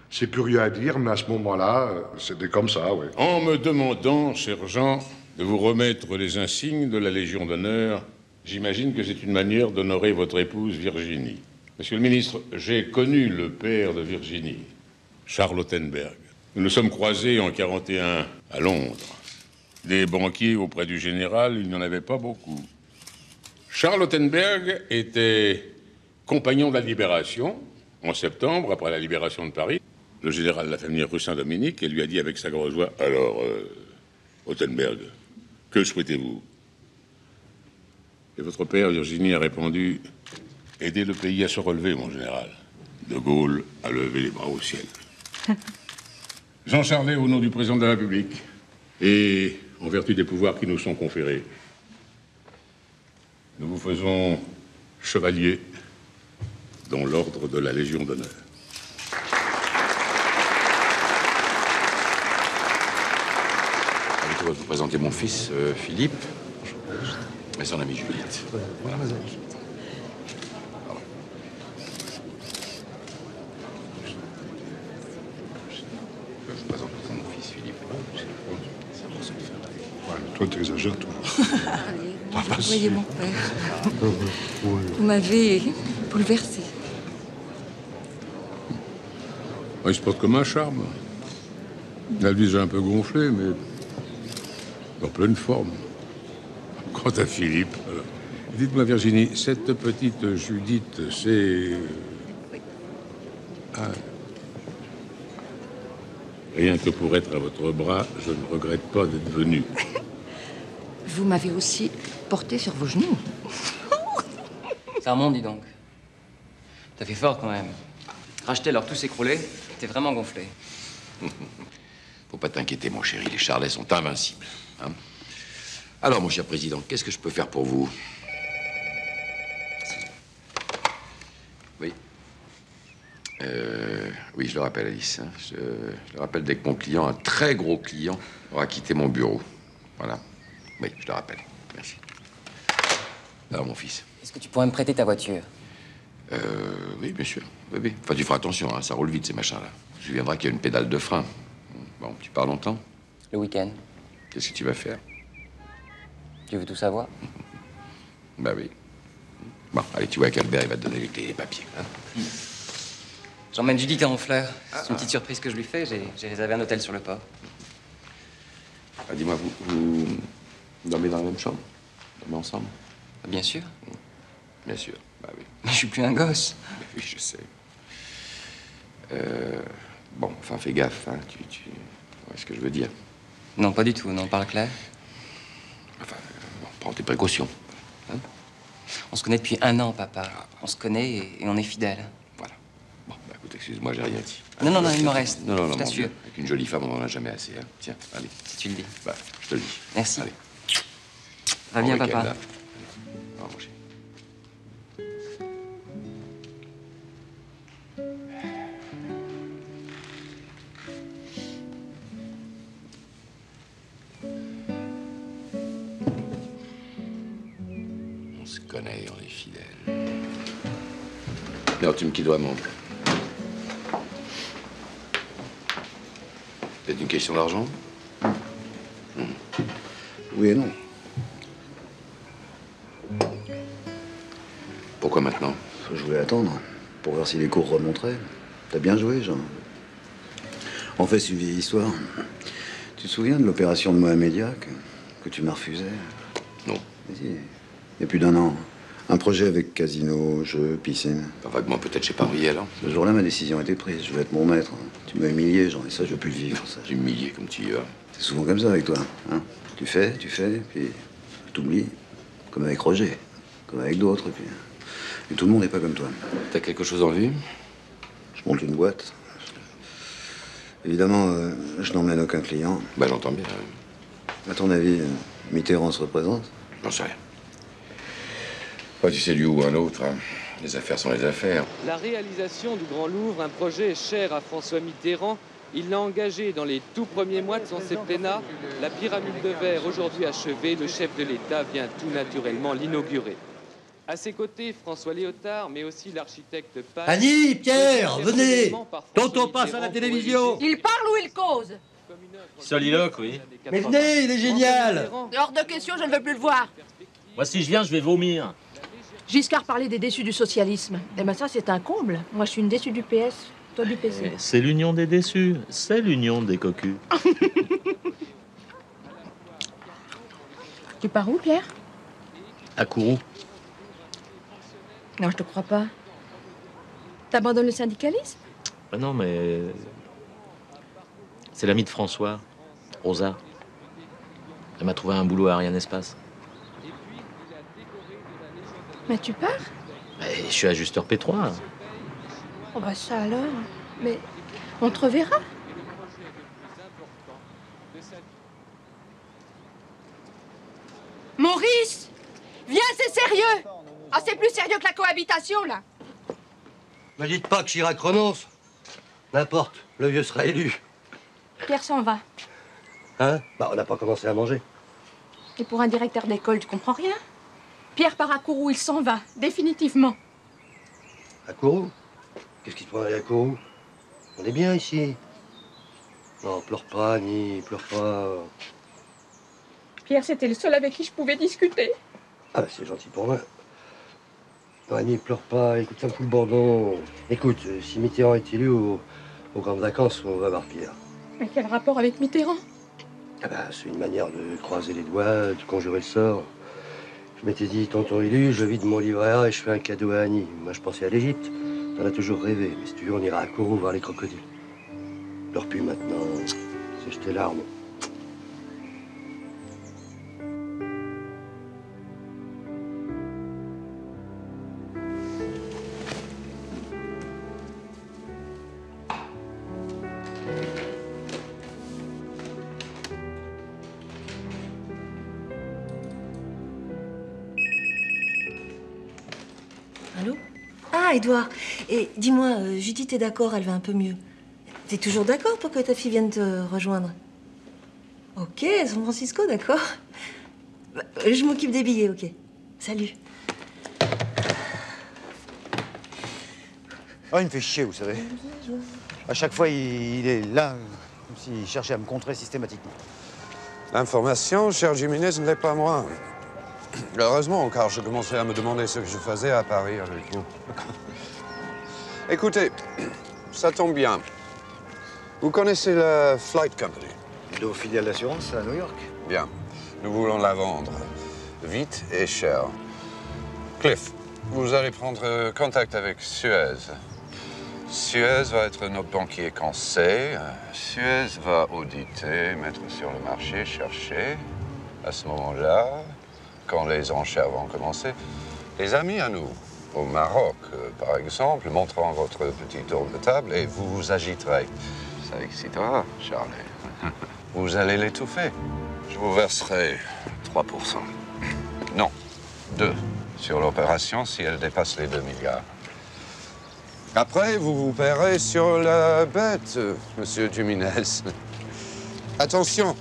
C'est curieux à dire, mais à ce moment-là, c'était comme ça, oui. En me demandant, cher Jean, de vous remettre les insignes de la Légion d'honneur, j'imagine que c'est une manière d'honorer votre épouse Virginie. Monsieur le ministre, j'ai connu le père de Virginie, Charles Ottenberg. Nous nous sommes croisés en 41 à Londres. Des banquiers auprès du général, il n'y en avait pas beaucoup. Charles Ottenberg était compagnon de la Libération. En septembre, après la libération de Paris, le général l'a fait venir rue Saint-Dominique et lui a dit avec sa grosse voix « Alors, Ottenberg, que souhaitez-vous » Et votre père, Virginie, a répondu « Aider le pays à se relever, mon général. » De Gaulle a levé les bras au ciel. Jean Charlet, au nom du président de la République, et en vertu des pouvoirs qui nous sont conférés, nous vous faisons chevalier dans l'ordre de la Légion d'honneur. Je vais vous présenter mon fils, Philippe, et son amie Judith. Voilà. Je vous présente mon fils, Philippe. Ouais, toi, t'exagères toujours. Allez, voyez mon père. Vous m'avez bouleversé. Il se porte comme un charme. Il a le visage un peu gonflé, mais en pleine forme. Quant à Philippe, dites-moi Virginie, cette petite Judith, c'est... Ah. Rien que pour être à votre bras, je ne regrette pas d'être venu. Vous m'avez aussi porté sur vos genoux. Ça remonte, dis donc. T'as fait fort quand même. Racheter alors tout s'écrouler, t'es vraiment gonflé. Faut pas t'inquiéter, mon chéri, les Charlets sont invincibles. Hein. Alors, mon cher président, qu'est-ce que je peux faire pour vous? Oui. Oui, je le rappelle, Alice. Hein. Je le rappelle dès que mon client, un très gros client, aura quitté mon bureau. Voilà. Oui, je le rappelle. Merci. Alors, mon fils. Est-ce que tu pourrais me prêter ta voiture? Oui, bien sûr. Oui, oui. Enfin, tu feras attention, hein, ça roule vite, ces machins-là. Tu te souviendras qu'il y a une pédale de frein. Bon, tu pars longtemps? Le week-end. Qu'est-ce que tu vas faire? Tu veux tout savoir? Bah oui. Bon, allez, tu vois qu'Albert, il va te donner les clés et les papiers. Hein. J'emmène Judith à Honfleur. C'est une petite surprise que je lui fais. J'ai réservé un hôtel sur le port. Ah, dis-moi, vous dormez dans la même chambre? Vous dormez ensemble? Bien sûr. Bien sûr, bah oui. Mais je suis plus un gosse. Oui, je sais. Bon, enfin, fais gaffe, hein. Tu vois ce que je veux dire? Non, pas du tout. Non, parle clair. Enfin, bon, prends tes précautions. Hein? On se connaît depuis 1 an, papa. On se connaît et on est fidèles. Voilà. Bon, bah écoute, excuse-moi, j'ai rien dit. Non, non, non, il me reste. Non, non, non, je t'assure. Avec une jolie femme, on n'en a jamais assez. Hein. Tiens, allez. Si tu le dis. Bah, je te le dis. Merci. Allez. Va bien, papa. Au revoir, mon chéri. On se connaît, on est fidèles. Alors, tu me quittes vraiment. C'est une question d'argent? Oui et non. Pourquoi maintenant? Je voulais attendre, pour voir si les cours remonteraient. T'as bien joué, Jean. En fait, c'est une vieille histoire. Tu te souviens de l'opération de Mohamedia que tu m'as refusée? Non. Mais si, il y a plus d'1 an. Un projet avec casino, jeux, piscine. Pas vaguement, peut-être chez Paris, alors. Ce jour-là, ma décision était prise. Je vais être mon maître. Tu m'as humilié, Jean, et ça, je veux plus le vivre, ça. Humilié comme tu y vas. C'est souvent comme ça avec toi, hein. Tu fais, puis t'oublies. Comme avec Roger, comme avec d'autres, et puis... Et tout le monde n'est pas comme toi. T'as quelque chose en vue? Je monte une boîte. Évidemment, je n'emmène aucun client. Bah, j'entends bien. À ton avis, Mitterrand se représente? J'en sais rien. Pas tu sais lui ou un autre, hein. Les affaires sont les affaires. La réalisation du Grand Louvre, un projet cher à François Mitterrand. Il l'a engagé dans les tout premiers mois de son septennat. La pyramide de verre, aujourd'hui achevée, le chef de l'État vient tout naturellement l'inaugurer. À ses côtés, François Léotard, mais aussi l'architecte Paz. Annie, Pierre, venez! Tonton passe à la télévision! Il parle ou il cause? Soliloque, oui. Mais venez, il est génial! Hors de question, je ne veux plus le voir. Moi, si je viens, je vais vomir. Giscard parlait des déçus du socialisme. Eh ben ça, c'est un comble. Moi, je suis une déçue du PS, toi du PC. C'est l'union des déçus. C'est l'union des cocus. Tu pars où, Pierre? À Kourou. Non, je te crois pas. T'abandonnes le syndicalisme? Ah non, mais... C'est l'amie de François, Rosa. Elle m'a trouvé un boulot à Ariane Espace. Mais tu pars? Je suis ajusteur P3. Oh bah ça alors. Mais on te reverra. Maurice! Viens, c'est sérieux! Ah, c'est plus sérieux que la cohabitation, là! Me dites pas que Chirac renonce. N'importe, le vieux sera élu. Pierre s'en va. Hein? Bah, on n'a pas commencé à manger. Et pour un directeur d'école, tu comprends rien? Pierre part à Kourou, il s'en va, définitivement. À Kourou? Qu'est-ce qui te prend d'aller à Kourou? On est bien ici. Non, pleure pas, Annie, pleure pas. Pierre, c'était le seul avec qui je pouvais discuter. Ah, bah, c'est gentil pour moi. Non, Annie, pleure pas, écoute un coup le bordon. Écoute, si Mitterrand est élu aux grandes vacances, on va voir Pierre. Mais quel rapport avec Mitterrand? Ah bah, c'est une manière de croiser les doigts, de conjurer le sort. Je m'étais dit, tonton élu, je vide mon livret A et je fais un cadeau à Annie. Moi, je pensais à l'Égypte. T'en as toujours rêvé. Mais si tu veux, on ira à Kourou voir les crocodiles. Pleure plus maintenant. C'est jeter larmes. Allô? Ah, Édouard. Et dis-moi, Judith est d'accord, elle va un peu mieux. T'es toujours d'accord pour que ta fille vienne te rejoindre? Ok, San Francisco, d'accord. Bah, je m'occupe des billets, ok. Salut. Oh, il me fait chier, vous savez. À chaque fois, il est là, comme s'il cherchait à me contrer systématiquement. L'information, cher Jiménez, ne l'est pas moi. Heureusement, car je commençais à me demander ce que je faisais à Paris avec vous. Écoutez, ça tombe bien. Vous connaissez la Flight Company? Nos filiales d'assurance à New York. Bien. Nous voulons la vendre. Vite et cher. Cliff, vous allez prendre contact avec Suez. Suez va être notre banquier quand c'est. Suez va auditer, mettre sur le marché, chercher. À ce moment-là, quand les enchères vont commencer, les amis à nous, au Maroc, par exemple, montreront votre petit tour de table et vous vous agiterez. Ça excitera, Charlie. Vous allez l'étouffer. Je vous verserai 3%. Non, 2 sur l'opération si elle dépasse les 2 milliards. Après, vous vous paierez sur la bête, monsieur Jiménez. Attention,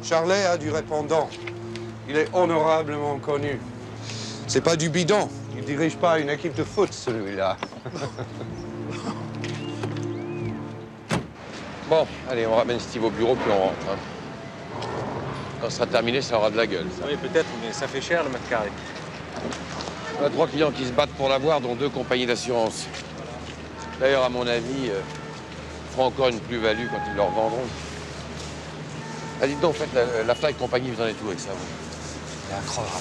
Charlet a du répondant. Il est honorablement connu. C'est pas du bidon. Il dirige pas une équipe de foot, celui-là. Bon, allez, on ramène Steve au bureau, puis on rentre. Hein. Quand ce sera terminé, ça aura de la gueule, ça. Oui, peut-être, mais ça fait cher, le mètre carré. On a 3 clients qui se battent pour l'avoir, dont 2 compagnies d'assurance. D'ailleurs, à mon avis, ils feront encore une plus-value quand ils leur vendront. Ah, dites donc, en fait, la Flight Company, vous en êtes où avec ça, vous? C'est incroyable.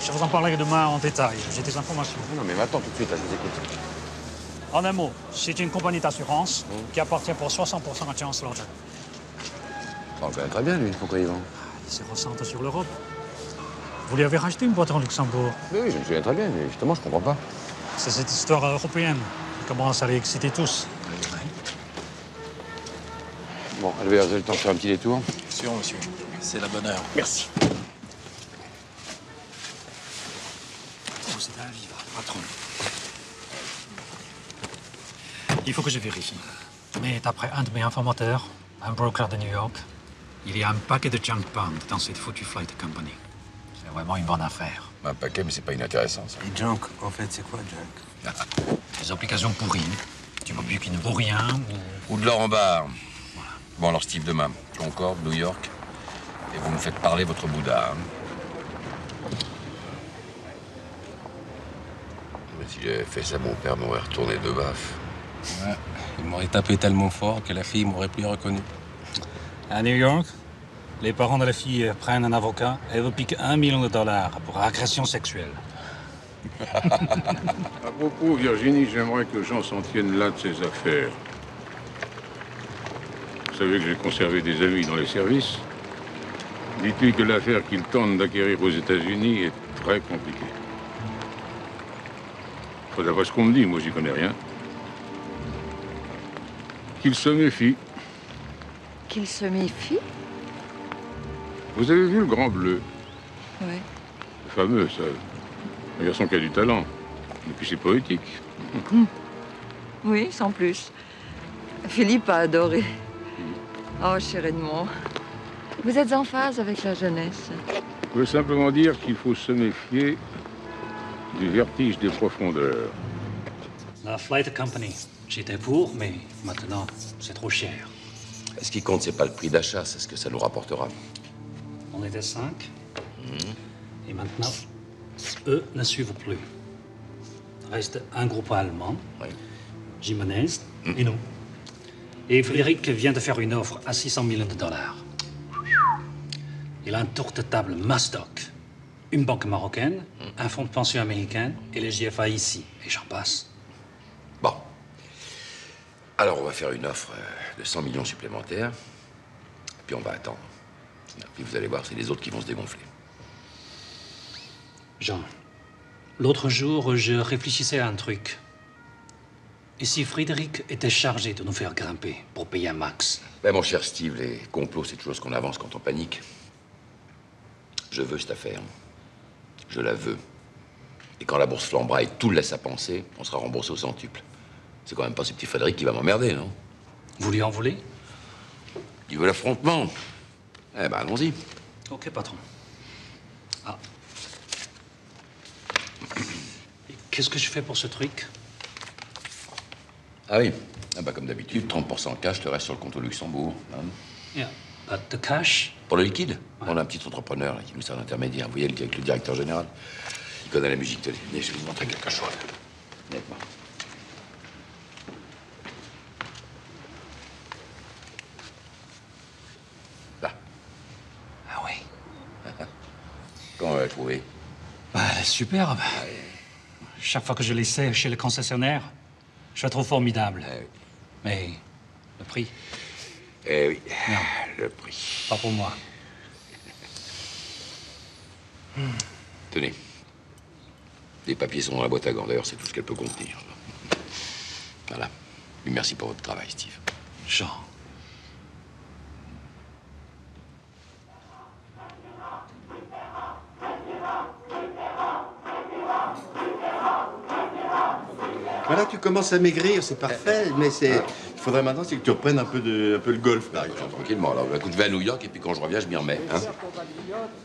Je vous en parlerai demain en détail. J'ai des informations. Non, mais maintenant, tout de suite, là, je vous écoute. En un mot, c'est une compagnie d'assurance qui appartient pour 60% à Charles Slaughter. On le connaît très bien, lui. Pourquoi il vend? Il se ressente sur l'Europe. Vous lui avez racheté une boîte en Luxembourg. Oui, je me souviens très bien, mais justement, je comprends pas. C'est cette histoire européenne qui commence à les exciter tous. Bon, Albert, vous avez le temps de faire un petit détour? Sûr, monsieur. C'est la bonne heure. Merci. Oh, c'est un vivre, patron. Il faut que je vérifie. Mais d'après un de mes informateurs, un broker de New York, il y a un paquet de junk bond dans cette foutue flight company. C'est vraiment une bonne affaire. Un paquet, mais c'est pas inintéressant, ça. Et junk, en fait, c'est quoi, junk? Des applications pourries, du mobile qui ne vaut rien, Ou de l'or en barre. Bon, alors, Steve, demain, Concorde, New York, et vous me faites parler votre Bouddha. Mais si j'avais fait ça, mon père m'aurait retourné de baffe. Ouais, il m'aurait tapé tellement fort que la fille m'aurait plus reconnu. À New York, les parents de la fille prennent un avocat et vous piquent $1 million pour agression sexuelle. À propos, Virginie, j'aimerais que Jean s'en tienne là de ses affaires. Vous savez que j'ai conservé des amis dans les services. Dites-lui que l'affaire qu'il tente d'acquérir aux États-Unis est très compliquée. Enfin, d'après ce qu'on me dit, moi j'y connais rien. Qu'il se méfie. Qu'il se méfie? Vous avez vu le Grand Bleu? Oui. Le fameux, ça. Un garçon qui a du talent. Et puis c'est poétique. Oui, sans plus. Philippe a adoré. Oh, cher Edmond, vous êtes en phase avec la jeunesse. Je veux simplement dire qu'il faut se méfier du vertige des profondeurs. La flight company, j'étais pour, mais maintenant, c'est trop cher. Ce qui compte, c'est pas le prix d'achat, c'est ce que ça nous rapportera. On était 5. Et maintenant, eux ne suivent plus. Reste un groupe allemand, Jimenez et nous. Et Frédéric vient de faire une offre à $600 millions. Il a un tour de table Mastock, une banque marocaine, un fonds de pension américain et les GFA ici. Et j'en passe. Bon. Alors, on va faire une offre de 100 millions supplémentaires. Puis on va attendre. Puis vous allez voir, c'est les autres qui vont se dégonfler. Jean, l'autre jour, je réfléchissais à un truc. Et si Frédéric était chargé de nous faire grimper pour payer un max? Ben, mon cher Steve, les complots, c'est toujours ce qu'on avance quand on panique. Je veux cette affaire. Je la veux. Et quand la bourse flambera et tout le laisse à penser, on sera remboursé au centuple. C'est quand même pas ce petit Frédéric qui va m'emmerder, non? Vous lui en voulez? Il veut l'affrontement. Eh ben, allons-y. Ok, patron. Ah. Et qu'est-ce que je fais pour ce truc? Ah oui. Ah bah, comme d'habitude, 30% cash, le reste sur le compte au Luxembourg. Hein. Yeah. But the cash? Pour le liquide, on a un petit entrepreneur là, qui nous sert d'intermédiaire. Vous voyez, avec le directeur général. Il connaît la musique. Tenez, je vais vous montrer quelque chose. Honnêtement. Là. Ah oui. Comment on l'a trouvé? Bah, elle est superbe. Chaque fois que je l'essaie chez le concessionnaire, je la trouve formidable. Mais le prix? Eh oui, non. Le prix. Pas pour moi. Tenez. Les papiers sont dans la boîte à gants. D'ailleurs, c'est tout ce qu'elle peut contenir. Voilà. Et merci pour votre travail, Steve. Jean. Voilà, tu commences à maigrir, c'est parfait, mais c'est... Il faudrait maintenant c'est que tu reprennes un peu le golf, par exemple. Tranquillement, alors. Écoute, je vais à New York et puis quand je reviens, je m'y remets. Hein.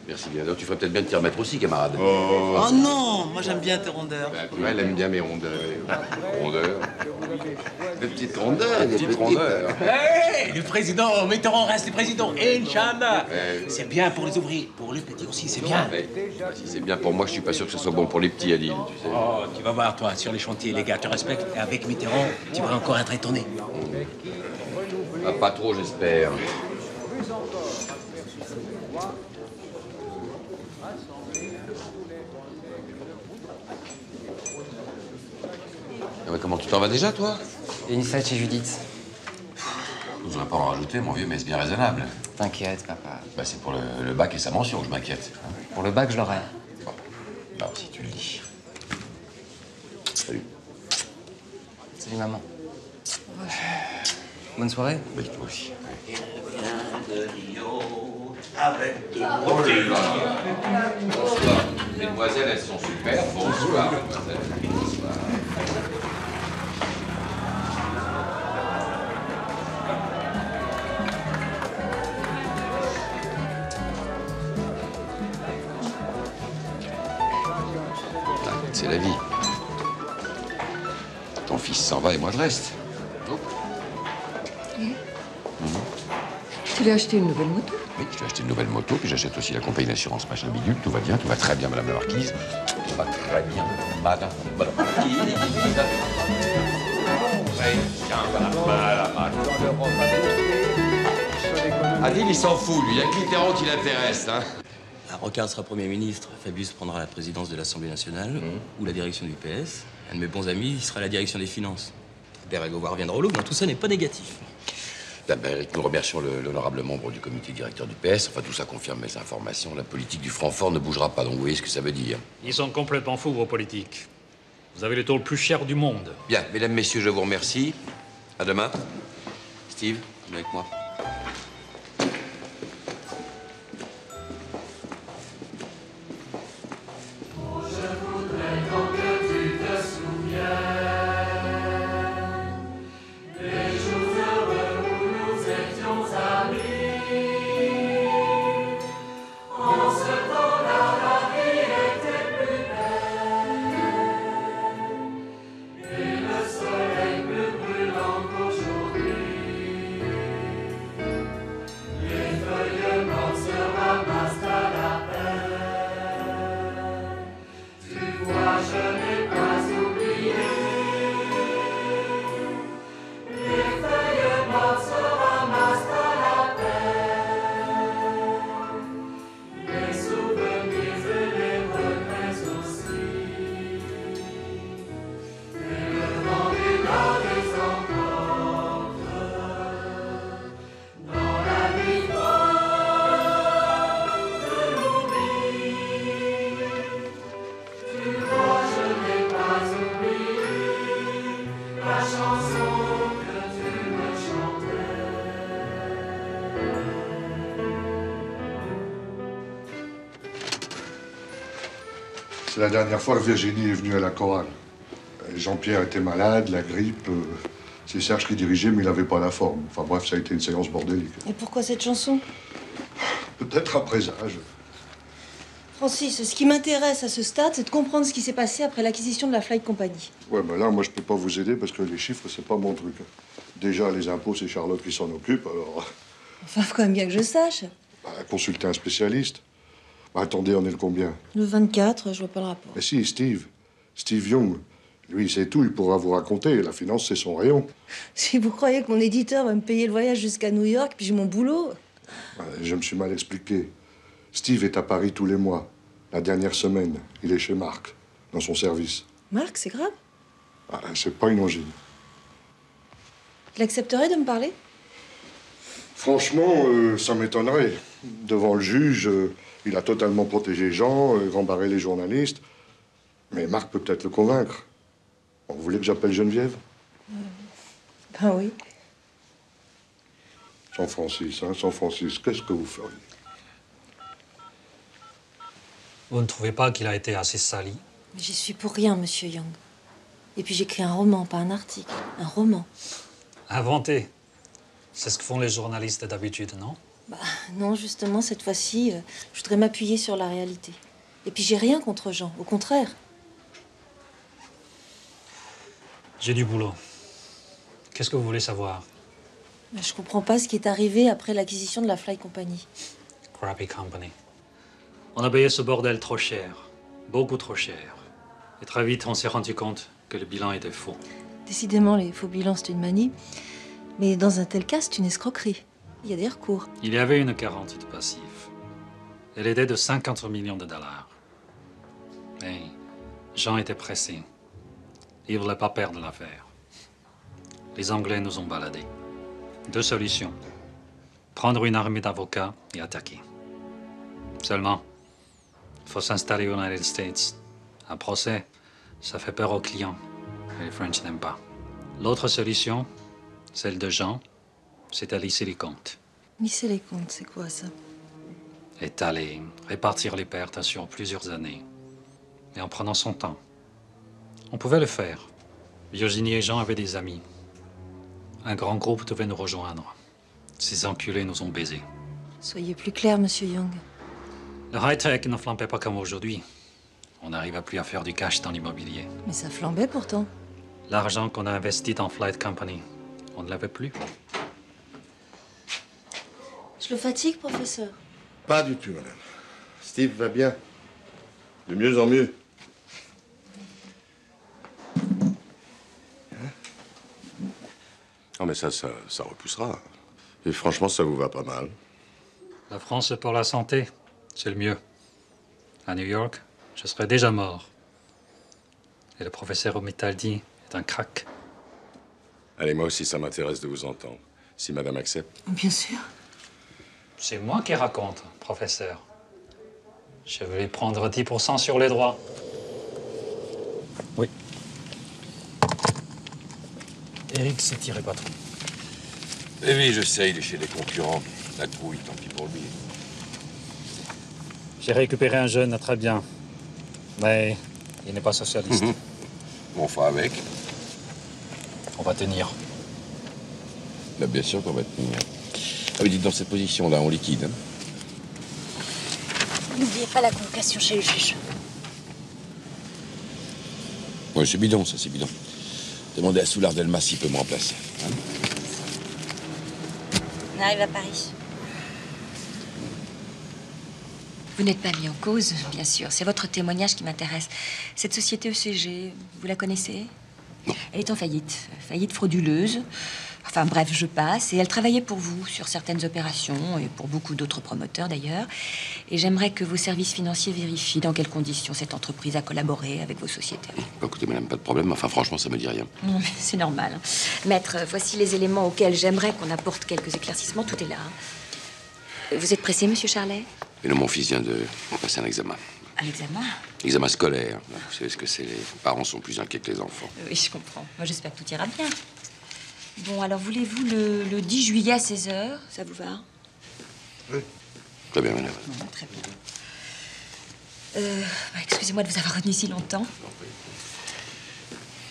Merci bien. Donc, tu ferais peut-être bien de t'y remettre aussi, camarade. Oh non, moi j'aime bien tes rondeurs. Ouais, elle aime bien mes rondeurs. Rondeurs. Des petites rondeurs. Des petites rondeurs. Hey, le président, Mitterrand reste le président. Inch'Allah. C'est bien pour les ouvriers. Pour les petits aussi, c'est bien. Si c'est bien pour moi, je suis pas sûr que ce soit bon pour les petits, Adil, tu sais. Oh, tu vas voir, toi, sur les chantiers, les gars te respectent. Et avec Mitterrand, tu vas encore être étonné. Ah, pas trop, j'espère. Ah ouais, comment tu t'en vas déjà, toi? Il y a une fête chez Judith. On ne va pas en rajouter, mon vieux, mais c'est bien raisonnable. T'inquiète, papa. Bah, c'est pour le bac et sa mention que je m'inquiète. Pour le bac, je l'aurai. Bon, alors si tu le dis. Salut. Salut, maman. Bonne soirée. Oui, toi aussi. Bonsoir. Mesdemoiselles, elles sont super. Bonsoir, mesdemoiselles. Bonsoir. C'est la vie. Ton fils s'en va et moi je reste. Tu lui as acheté une nouvelle moto? Oui, je t'ai acheté une nouvelle moto, puis j'achète aussi la compagnie d'assurance machin bidule. Tout va bien, tout va très bien, madame la marquise. Tout va très bien, madame la marquise. Adil, il s'en fout, lui. Il y a que Mitterrand qui l'intéresse, hein. Rocard sera Premier ministre, Fabius prendra la présidence de l'Assemblée nationale ou la direction du PS. Un de mes bons amis, il sera la direction des finances. Bérégovoy reviendra au Louvre, donc tout ça n'est pas négatif. Eric, nous remercions l'honorable membre du comité directeur du PS. Enfin, tout ça confirme mes informations. La politique du Francfort ne bougera pas, donc vous voyez ce que ça veut dire. Ils sont complètement fous, vos politiques. Vous avez le taux le plus cher du monde. Bien, mesdames, messieurs, je vous remercie. À demain. Steve, viens avec moi. C'est la dernière fois que Virginie est venue à la chorale. Jean-Pierre était malade, la grippe. C'est Serge qui dirigeait, mais il n'avait pas la forme. Enfin bref, ça a été une séance bordélique. Et pourquoi cette chanson? Peut-être un présage. Francis, ce qui m'intéresse à ce stade, c'est de comprendre ce qui s'est passé après l'acquisition de la Flight Company. Ouais, ben là, moi, je peux pas vous aider parce que les chiffres, c'est pas mon truc. Déjà, les impôts, c'est Charlotte qui s'en occupe, alors... Enfin, faut quand même bien que je sache. Bah, consulter un spécialiste. Bah, attendez, on est le combien? Le 24, je vois pas le rapport. Mais si, Steve. Steve Young. Lui, il sait tout, il pourra vous raconter. La finance, c'est son rayon. Si vous croyez que mon éditeur va me payer le voyage jusqu'à New York, puis j'ai mon boulot... Bah, je me suis mal expliqué. Steve est à Paris tous les mois. La dernière semaine, il est chez Marc, dans son service. Marc, c'est grave. Ah, c'est pas une angine. Il accepterait de me parler? Franchement, ça m'étonnerait. Devant le juge, il a totalement protégé Jean, rembarré les journalistes. Mais Marc peut peut-être le convaincre. Vous voulez que j'appelle Geneviève? Ben oui. Sans Francis, hein, sans Francis, qu'est-ce que vous feriez? Vous ne trouvez pas qu'il a été assez sali? Mais j'y suis pour rien, monsieur Young. Et puis j'écris un roman, pas un article. Un roman. Inventé. C'est ce que font les journalistes d'habitude, non? Bah non, justement, cette fois-ci, je voudrais m'appuyer sur la réalité. Et puis j'ai rien contre Jean, au contraire. J'ai du boulot. Qu'est-ce que vous voulez savoir? Mais je comprends pas ce qui est arrivé après l'acquisition de la Fly Company. Crappy Company. On a payé ce bordel trop cher. Beaucoup trop cher. Et très vite, on s'est rendu compte que le bilan était faux. Décidément, les faux bilans, c'est une manie. Mais dans un tel cas, c'est une escroquerie. Il y a des recours. Il y avait une garantie de passif. Elle était de 50 millions de dollars. Mais Jean était pressé. Il ne voulait pas perdre l'affaire. Les Anglais nous ont baladés. 2 solutions. Prendre une armée d'avocats et attaquer. Seulement, il faut s'installer aux United States. Un procès, ça fait peur aux clients. et les French n'aiment pas. L'autre solution, celle de Jean, c'est à lisser les comptes. Lisser les comptes, c'est quoi ça? Étaler, répartir les pertes sur plusieurs années. Et en prenant son temps. On pouvait le faire. Virginie et Jean avaient des amis. Un grand groupe devait nous rejoindre. Ces enculés nous ont baisés. Soyez plus clair, monsieur Young. Le high-tech ne flambait pas comme aujourd'hui. On n'arriva plus à faire du cash dans l'immobilier. Mais ça flambait pourtant. L'argent qu'on a investi dans Flight Company, on ne l'avait plus. Je le fatigue, professeur? Pas du tout, madame. Steve va bien. De mieux en mieux. Ah, mais ça repoussera. Et franchement, ça vous va pas mal. La France pour la santé, c'est le mieux. À New York, je serais déjà mort. Et le professeur Omitaldi est un crack. Allez, moi aussi, ça m'intéresse de vous entendre. Si madame accepte. Bien sûr. C'est moi qui raconte, professeur. Je vais prendre 10% sur les droits. Oui. Eric s'est tiré pas trop. Eh oui, je sais, il est chez les concurrents. La trouille, tant pis pour lui. J'ai récupéré un jeune très bien. Mais il n'est pas socialiste. On fera avec. On va tenir. Là, bien sûr qu'on va tenir. Ah oui, dites, dans cette position-là, on liquide. Hein. N'oubliez pas la convocation chez le juge. Ouais, c'est bidon, ça, c'est bidon. Demandez à Soulard Delmas s'il peut me remplacer. Hein. On arrive à Paris. Vous n'êtes pas mis en cause, bien sûr. C'est votre témoignage qui m'intéresse. Cette société ECG, vous la connaissez? Non. Elle est en faillite. Faillite frauduleuse. Enfin bref, je passe. Et elle travaillait pour vous sur certaines opérations et pour beaucoup d'autres promoteurs d'ailleurs. Et j'aimerais que vos services financiers vérifient dans quelles conditions cette entreprise a collaboré avec vos sociétaires. Écoutez, madame, pas de problème. Enfin, franchement, ça me dit rien. Non, mais c'est normal. Maître, voici les éléments auxquels j'aimerais qu'on apporte quelques éclaircissements. Tout est là. Vous êtes pressé, monsieur Charlet? Et non, mon fils vient de passer un examen. Un examen? Examen scolaire. Vous savez ce que c'est, les parents sont plus inquiets que les enfants. Oui, je comprends. Moi, j'espère que tout ira bien. Bon, alors, voulez-vous le 10 juillet à 16h? Ça vous va? Oui. Très bien, madame. Bon, très bien. Excusez-moi de vous avoir retenu si longtemps.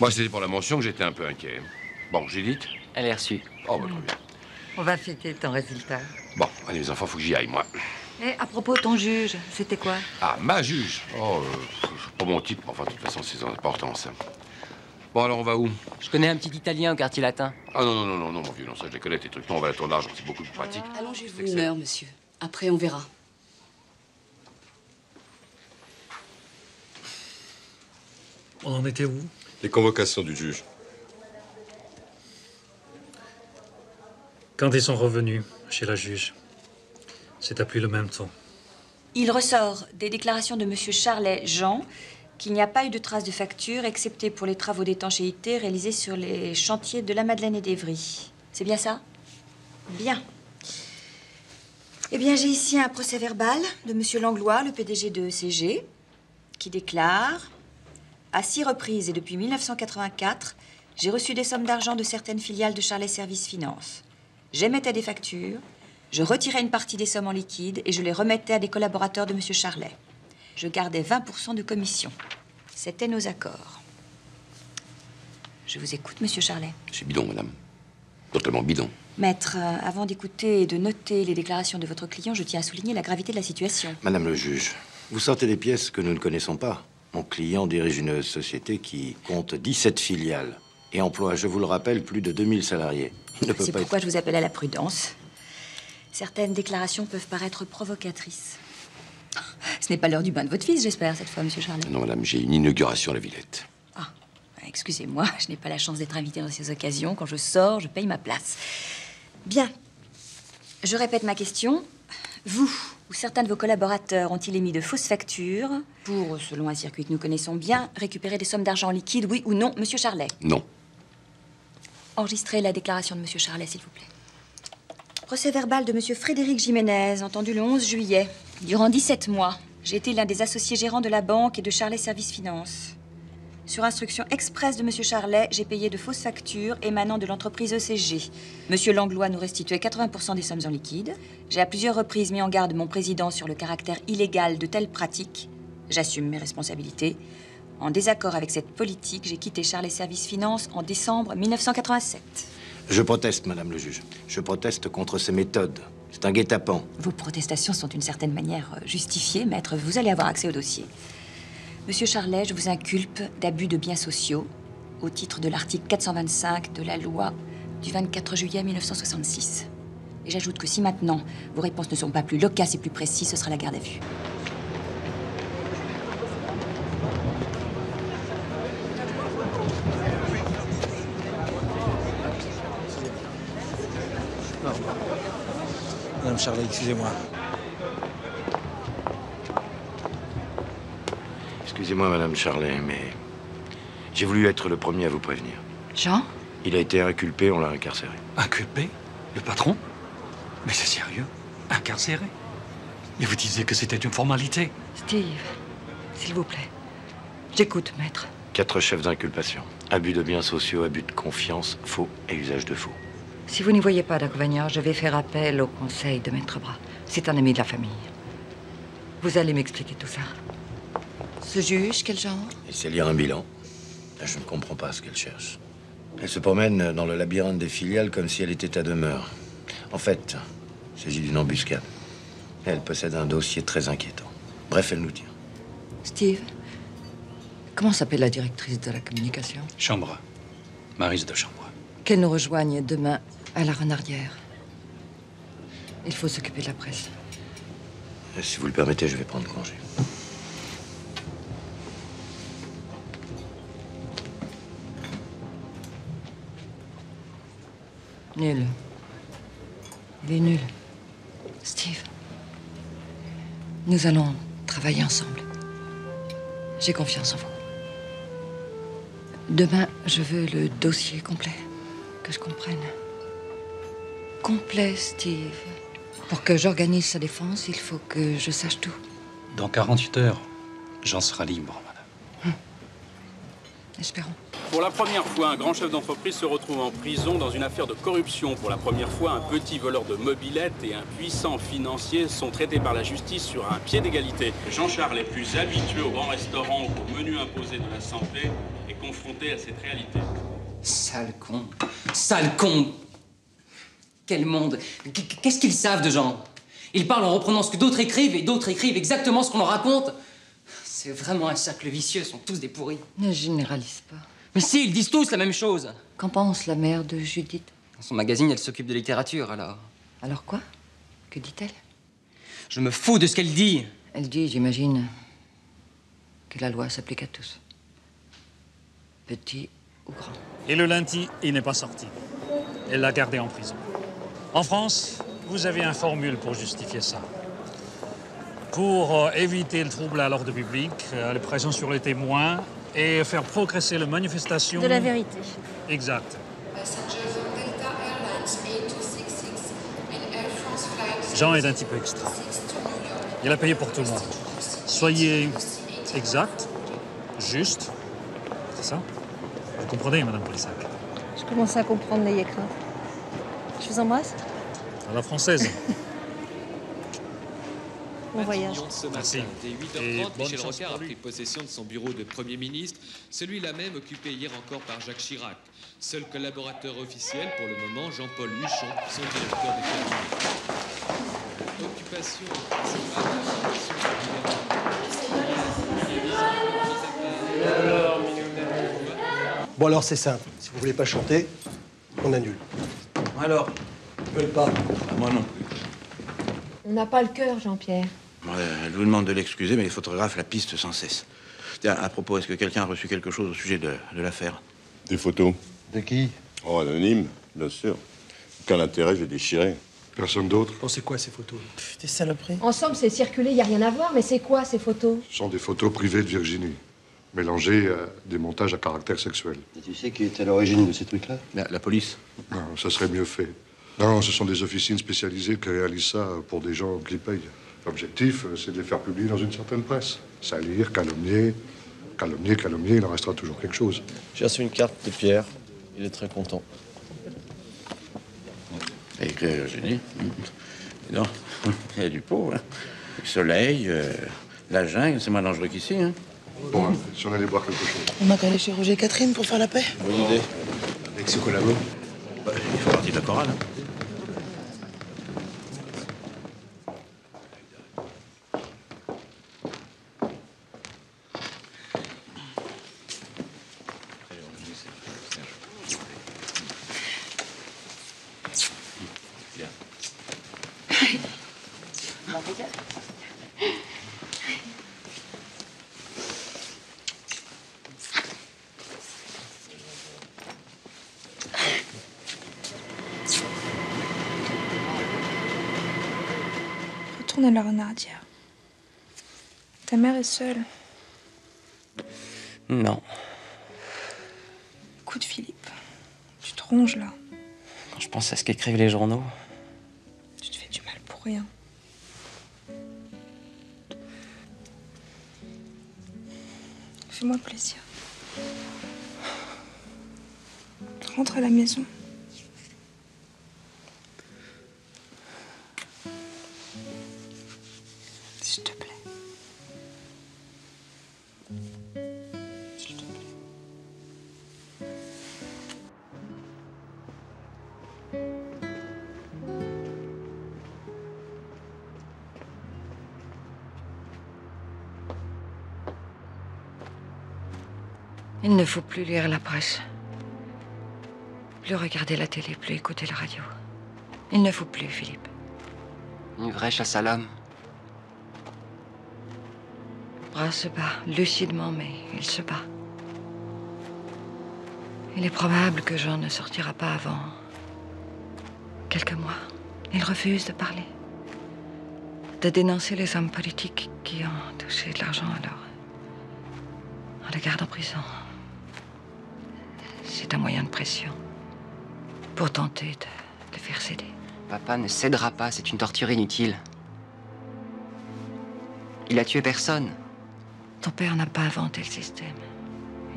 Moi, c'était pour la mention que j'étais un peu inquiet. Bon, Judith? Elle est reçue. Oh, bah, très bien. On va fêter ton résultat. Bon, allez, les enfants, faut que j'y aille, moi. Et à propos, ton juge, c'était quoi? Ah, ma juge? Oh, pas mon type. Enfin, de toute façon, c'est sans importance. Bon, alors, on va où? Je connais un petit Italien au quartier latin. Ah, non, mon vieux, non, ça, je les connais, tes trucs. Non, on va à la tour d'argent, c'est beaucoup plus pratique. Allongez-vous une heure, monsieur. Après, on verra. On en était où? Les convocations du juge. Quand ils sont revenus chez la juge, c'était plus le même ton. Il ressort des déclarations de monsieur Charlet Jean qu'il n'y a pas eu de traces de facture, excepté pour les travaux d'étanchéité réalisés sur les chantiers de la Madeleine et d'Evry. C'est bien ça? Bien. Eh bien, j'ai ici un procès-verbal de monsieur Langlois, le PDG de ECG, qui déclare: à 6 reprises et depuis 1984, j'ai reçu des sommes d'argent de certaines filiales de Charlet Services Finance. J'émettais des factures, je retirais une partie des sommes en liquide et je les remettais à des collaborateurs de M. Charlet. Je gardais 20% de commission. C'étaient nos accords. Je vous écoute, M. Charlet. C'est bidon, madame. Totalement bidon. Maître, avant d'écouter et de noter les déclarations de votre client, je tiens à souligner la gravité de la situation. Madame le juge, vous sortez des pièces que nous ne connaissons pas. Mon client dirige une société qui compte 17 filiales et emploie, je vous le rappelle, plus de 2000 salariés. Il ne peut C'est pas pourquoi je vous appelle à la prudence. Certaines déclarations peuvent paraître provocatrices. Ce n'est pas l'heure du bain de votre fils, j'espère, cette fois, Monsieur Charlet. Non, madame, j'ai une inauguration à la Villette. Excusez-moi, je n'ai pas la chance d'être invitée dans ces occasions. Quand je sors, je paye ma place. Bien. Je répète ma question. Vous ou certains de vos collaborateurs ont-ils émis de fausses factures pour, selon un circuit que nous connaissons bien, récupérer des sommes d'argent en liquide, oui ou non, Monsieur Charlet? Non. Enregistrez la déclaration de Monsieur Charlet, s'il vous plaît. Procès verbal de Monsieur Frédéric Jiménez, entendu le 11 juillet. Durant 17 mois, j'ai été l'un des associés gérants de la banque et de Charlet Services Finance. Sur instruction expresse de M. Charlet, j'ai payé de fausses factures émanant de l'entreprise ECG. M. Langlois nous restituait 80% des sommes en liquide. J'ai à plusieurs reprises mis en garde mon président sur le caractère illégal de telles pratiques. J'assume mes responsabilités. En désaccord avec cette politique, j'ai quitté Charlet Services Finances en décembre 1987. Je proteste, Madame le juge. Je proteste contre ces méthodes. C'est un guet-apens. Vos protestations sont d'une certaine manière justifiées, maître. Vous allez avoir accès au dossier. Monsieur Charlet, je vous inculpe d'abus de biens sociaux au titre de l'article 425 de la loi du 24 juillet 1966. Et j'ajoute que si maintenant vos réponses ne sont pas plus loquaces et plus précises, ce sera la garde à vue. Madame Charlet, excusez-moi. Excusez-moi, Madame Charlet, mais j'ai voulu être le premier à vous prévenir. Jean? Il a été inculpé, on l'a incarcéré. Inculpé? Le patron? Mais c'est sérieux? Incarcéré? Mais vous disiez que c'était une formalité. Steve, s'il vous plaît. J'écoute, maître. 4 chefs d'inculpation. Abus de biens sociaux, abus de confiance, faux et usage de faux. Si vous n'y voyez pas d'inconvénient, je vais faire appel au conseil de Maître Bras. C'est un ami de la famille. Vous allez m'expliquer tout ça. Ce juge, quel genre? Il sait lire un bilan. Je ne comprends pas ce qu'elle cherche. Elle se promène dans le labyrinthe des filiales comme si elle était à demeure. En fait, il s'agit d'une embuscade. Elle possède un dossier très inquiétant. Bref, elle nous tire. Steve, comment s'appelle la directrice de la communication? Chambre. Maryse de Chambre. Qu'elle nous rejoigne demain à la Renardière. Il faut s'occuper de la presse. Si vous le permettez, je vais prendre congé. Nul. Il est nul. Steve, nous allons travailler ensemble. J'ai confiance en vous. Demain, je veux le dossier complet. Que je comprenne. Complet, Steve. Pour que j'organise sa défense, il faut que je sache tout. Dans 48 heures, Jean sera libre, madame. Espérons. Pour la première fois, un grand chef d'entreprise se retrouve en prison dans une affaire de corruption. Pour la première fois, un petit voleur de mobylettes et un puissant financier sont traités par la justice sur un pied d'égalité. Jean Charlet, plus habitué aux grands restaurants qu'au menu imposé de la santé, est confronté à cette réalité. Sale con. Sale con. Quel monde. Qu'est-ce qu'ils savent de Jean? Ils parlent en reprenant ce que d'autres écrivent et d'autres écrivent exactement ce qu'on leur raconte. C'est vraiment un cercle vicieux, ils sont tous des pourris. Ne généralise pas. Mais si, ils disent tous la même chose. Qu'en pense la mère de Judith? Dans son magazine, elle s'occupe de littérature, alors. Alors quoi? Que dit-elle? Je me fous de ce qu'elle dit. Elle dit, j'imagine, que la loi s'applique à tous. Petit ou grand. Et le lundi, il n'est pas sorti. Elle l'a gardé en prison. En France, vous avez une formule pour justifier ça. Pour éviter le trouble à l'ordre public, la pression sur les témoins et faire progresser la manifestation... De la vérité. Exact. Jean est un type extra. Il a payé pour tout le monde. Soyez exact, juste, c'est ça? Vous comprenez, Madame Polissac? Je commence à comprendre, n'ayez crainte. Je vous embrasse. À la française. Bon voyage. Merci. Dès 8h30, Michel Rocard a pris possession de son bureau de Premier ministre, celui-là même occupé hier encore par Jacques Chirac. Seul collaborateur officiel pour le moment, Jean-Paul Huchon, son directeur de cabinet. Occupation. Bon alors c'est simple, si vous voulez pas chanter, on annule. Alors, ils veulent pas. moi non plus. On n'a pas le cœur, Jean-Pierre. Elle vous demande de l'excuser, mais les photographes la pistent sans cesse. Tiens, à propos, est-ce que quelqu'un a reçu quelque chose au sujet de l'affaire? Des photos. De qui? Oh, anonyme, bien sûr. Aucun intérêt, j'ai déchiré. Personne d'autre? Bon, c'est quoi ces photos? Des saloperies. Ensemble, c'est circulé, il n'y a rien à voir, mais c'est quoi ces photos? Ce sont des photos privées de Virginie, mélangées à des montages à caractère sexuel. Et tu sais qui est à l'origine de ces trucs-là? La police. Non, ça serait mieux fait. Non, ce sont des officines spécialisées qui réalisent ça pour des gens qui payent. L'objectif, c'est de les faire publier dans une certaine presse. Salir, calomnier, Calomnier, il en restera toujours quelque chose. J'ai reçu une carte de Pierre. Il est très content. Et que j'ai dit. Non, il y a du pot, hein. Le soleil, la jungle, c'est moins dangereux qu'ici, hein. Bon, si on allait boire quelque chose. On n'a qu'à aller chez Roger et Catherine pour faire la paix. Bonne idée. Avec ce collabo. Il fait partie de la chorale, hein. Retourne à la renardière. Ta mère est seule. Non. Écoute, Philippe, tu te ronges là. Quand je pense à ce qu'écrivent les journaux. Tu te fais du mal pour rien. Fais-moi plaisir. Rentre à la maison. S'il te plaît. S'il te plaît. Il ne faut plus lire la presse. Plus regarder la télé, plus écouter la radio. Il ne faut plus, Philippe. Une vraie chasse à l'homme. Bras se bat, lucidement, mais il se bat. Il est probable que Jean ne sortira pas avant quelques mois. Il refuse de parler, de dénoncer les hommes politiques qui ont touché de l'argent alors. On le garde en prison. C'est un moyen de pression pour tenter de le faire céder. Papa ne cédera pas, c'est une torture inutile. Il a tué personne. Ton père n'a pas inventé le système.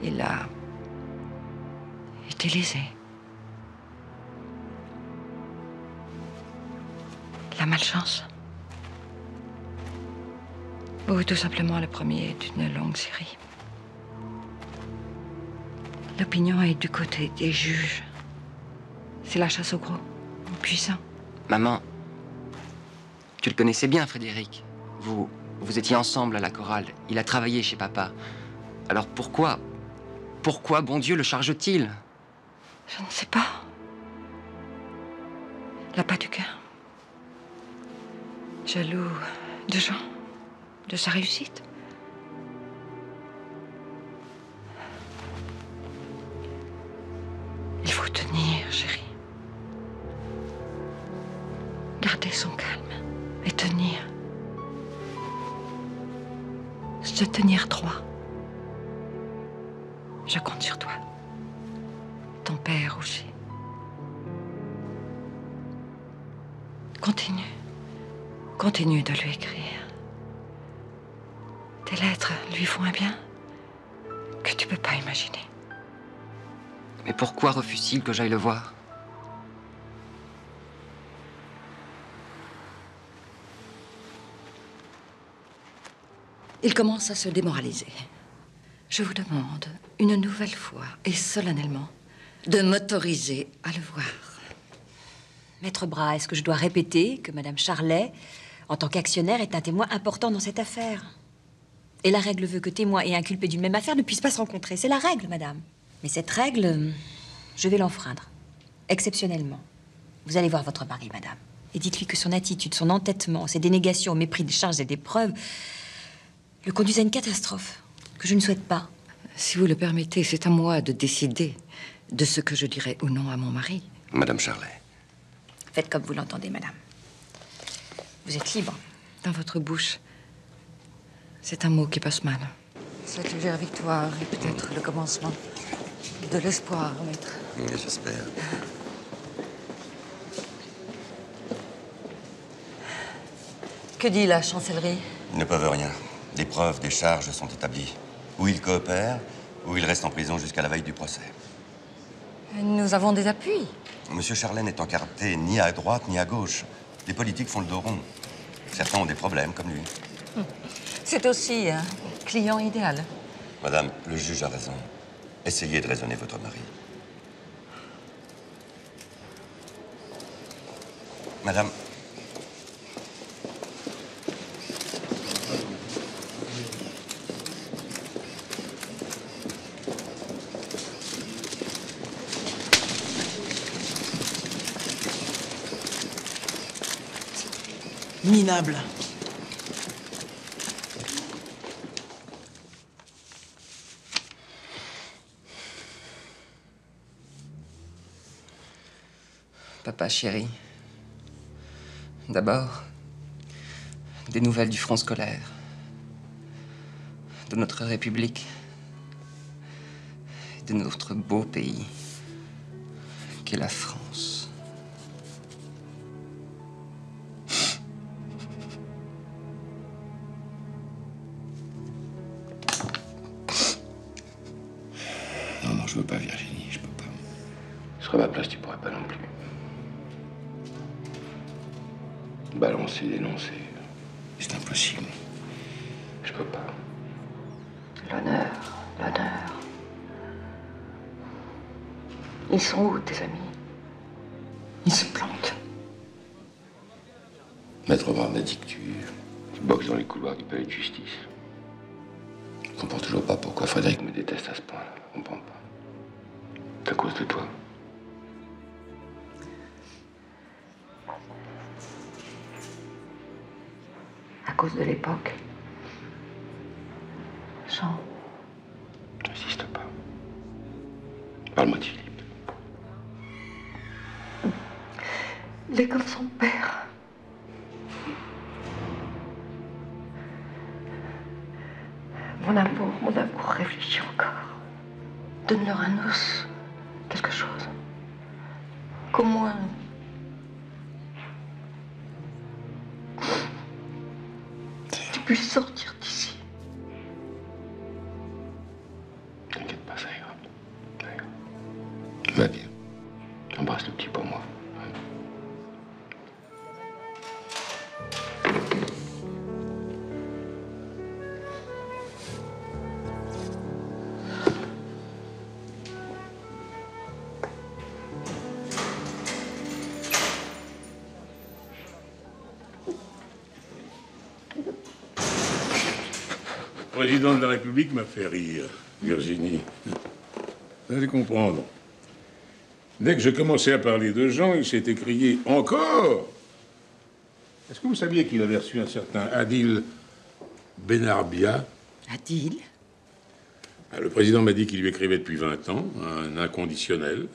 Il l'a utilisé. La malchance. Ou tout simplement le premier d'une longue série. L'opinion est du côté des juges. C'est la chasse aux gros, aux puissants. Maman, tu le connaissais bien, Frédéric. Vous étiez ensemble à la chorale. Il a travaillé chez papa. Alors pourquoi, bon Dieu, le charge-t-il? Je ne sais pas. Il n'a pas du cœur. Jaloux de Jean, de sa réussite. Il faut tenir, chérie. Garder son calme et tenir. Se tenir droit. Je compte sur toi. Ton père aussi. Continue. Continue de lui écrire. Tes lettres lui font un bien que tu peux pas imaginer. Mais pourquoi refuse-t-il que j'aille le voir? Il commence à se démoraliser. Je vous demande, une nouvelle fois et solennellement, de m'autoriser à le voir. Maître Bras, est-ce que je dois répéter que Madame Charlet, en tant qu'actionnaire, est un témoin important dans cette affaire? Et la règle veut que témoin et inculpé d'une même affaire ne puissent pas se rencontrer. C'est la règle, madame. Mais cette règle, je vais l'enfreindre. Exceptionnellement. Vous allez voir votre mari, madame. Et dites-lui que son attitude, son entêtement, ses dénégations au mépris des charges et des preuves le conduisent à une catastrophe que je ne souhaite pas. Si vous le permettez, c'est à moi de décider de ce que je dirai ou non à mon mari. Madame Charlet. Faites comme vous l'entendez, madame. Vous êtes libre. Dans votre bouche, c'est un mot qui passe mal. Cette légère victoire est peut-être le commencement de l'espoir, maître. Oui, j'espère. Que dit la chancellerie? Ils ne peuvent rien. Des preuves, des charges sont établies. Ou il coopère, ou il reste en prison jusqu'à la veille du procès. Nous avons des appuis. Monsieur Charlet n'est encarté ni à droite ni à gauche. Les politiques font le dos rond. Certains ont des problèmes, comme lui. C'est aussi un client idéal. Madame, le juge a raison. Essayez de raisonner votre mari. Madame. Minable. Papa chéri, d'abord, des nouvelles du front scolaire, de notre République, de notre beau pays, qu'est la France. Non, non, je veux pas, Virginie, je peux pas. Je serais à ma place, tu pourrais pas non plus. Balancer, dénoncer, c'est impossible. Je peux pas. L'honneur, l'honneur. Ils sont où, tes amis? Ils se plantent. Maître Brave m'a dit que tu boxes dans les couloirs du palais de justice. Je comprends toujours pas pourquoi Frédéric me déteste à ce point-là. Je comprends pas. C'est à cause de toi. À cause de l'époque. Jean. N'insiste pas. Parle-moi de Philippe. Il est comme son père. Mon amour, réfléchis encore. Donne-leur un os, quelque chose. Qu'au moins... tu puisses sortir d'ici. T'inquiète pas, ça ira. Ça ira. Va bien. Embrasse le petit pour moi. Le président de la République m'a fait rire, Virginie. Vous allez comprendre. Dès que je commençais à parler de Jean, il s'est écrié « Encore !» Est-ce que vous saviez qu'il avait reçu un certain Adil Benarbia? Adil? Le président m'a dit qu'il lui écrivait depuis 20 ans, un inconditionnel.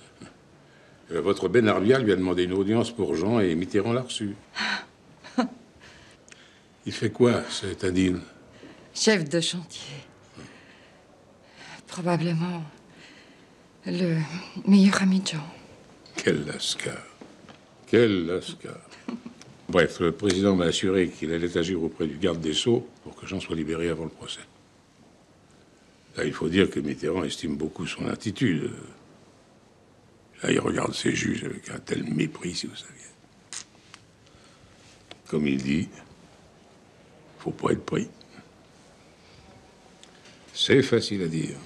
Votre Benarbia lui a demandé une audience pour Jean et Mitterrand l'a reçu. Il fait quoi, cet Adil? Chef de chantier. Probablement le meilleur ami de Jean. Quel lascar. Quel lascar. Bref, le président m'a assuré qu'il allait agir auprès du garde des Sceaux pour que Jean soit libéré avant le procès. Là, il faut dire que Mitterrand estime beaucoup son attitude. Là, il regarde ses juges avec un tel mépris, si vous saviez. Comme il dit, faut pas être pris. C'est facile à dire.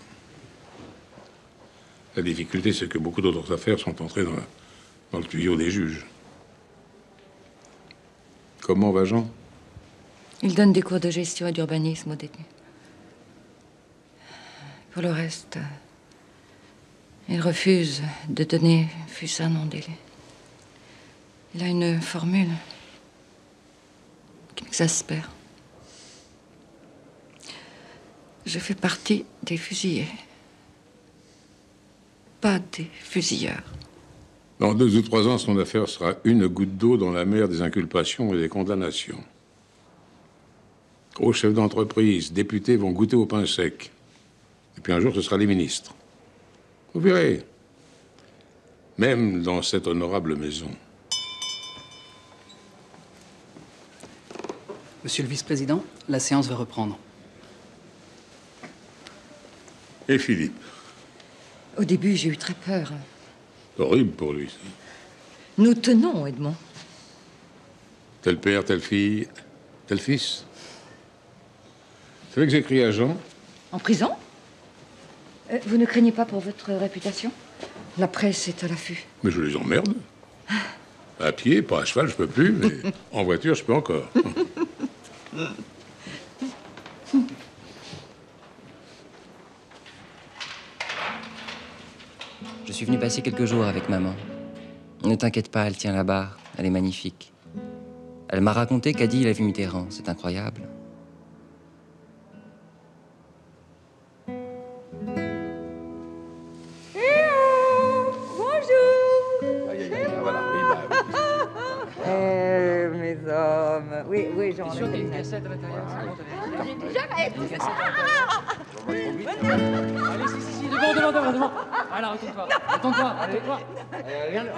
La difficulté, c'est que beaucoup d'autres affaires sont entrées dans le tuyau des juges. Comment va Jean? Il donne des cours de gestion et d'urbanisme aux détenus. Pour le reste, il refuse de donner fût-ce un non délai. Il a une formule qui m'exaspère. Je fais partie des fusillés, pas des fusilleurs. Dans 2 ou 3 ans, son affaire sera une goutte d'eau dans la mer des inculpations et des condamnations. Gros chefs d'entreprise, députés vont goûter au pain sec. Et puis un jour, ce sera les ministres. Vous verrez. Même dans cette honorable maison. Monsieur le vice-président, la séance va reprendre. Et Philippe? Au début, j'ai eu très peur. Horrible pour lui, ça. Nous tenons, Edmond. Tel père, telle fille, tel fils. Vous savez que j'ai écrit à Jean? En prison? Vous ne craignez pas pour votre réputation? La presse est à l'affût. Mais je les emmerde. À pied, pas à cheval, je peux plus, mais en voiture, je peux encore. Je suis venu passer quelques jours avec maman. Ne t'inquiète pas, elle tient la barre. Elle est magnifique. Elle m'a raconté qu'a dit il a vu Mitterrand. C'est incroyable. Mes hommes. Oui, oui, j'en ai une cassette à l'intérieur. Allez, si, devant. Voilà, retourne-toi. Retourne-toi. Regarde-le.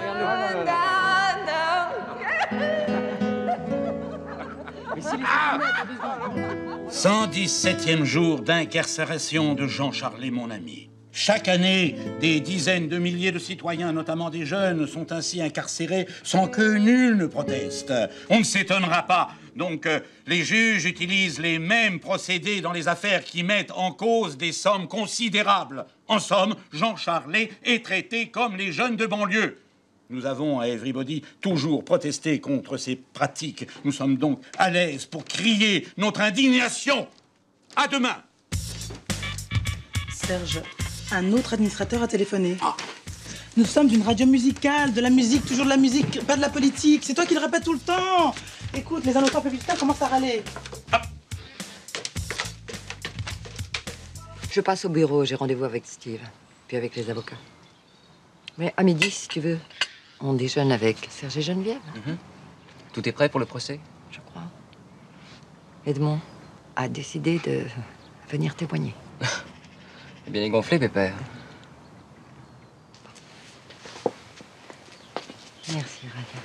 117e jour d'incarcération de Jean Charlet, mon ami. Chaque année, des dizaines de milliers de citoyens, notamment des jeunes, sont ainsi incarcérés sans que nul ne proteste. On ne s'étonnera pas. Donc, les juges utilisent les mêmes procédés dans les affaires qui mettent en cause des sommes considérables. En somme, Jean Charlet est traité comme les jeunes de banlieue. Nous avons, à Everybody, toujours protesté contre ces pratiques. Nous sommes donc à l'aise pour crier notre indignation. À demain. Serge, un autre administrateur a téléphoné. Nous sommes d'une radio musicale, de la musique, toujours de la musique, pas de la politique. C'est toi qui le répètes tout le temps. Écoute, les annonces publicitaires commencent à râler. Je passe au bureau, j'ai rendez-vous avec Steve, puis avec les avocats. Mais à midi, si tu veux, on déjeune avec Serge et Geneviève. Tout est prêt pour le procès? Je crois. Edmond a décidé de venir témoigner. Bien gonflé, pépère. Merci, Radia.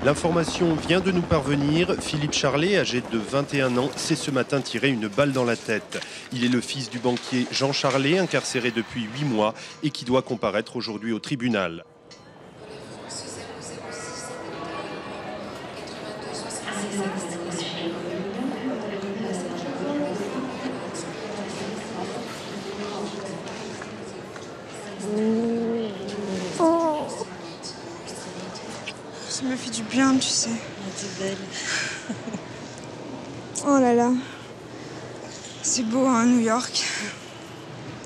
L'information vient de nous parvenir. Philippe Charlet, âgé de 21 ans, s'est ce matin tiré une balle dans la tête. Il est le fils du banquier Jean Charlet, incarcéré depuis 8 mois et qui doit comparaître aujourd'hui au tribunal. du bien, tu sais. T'es belle. Oh là là. C'est beau, hein, New York.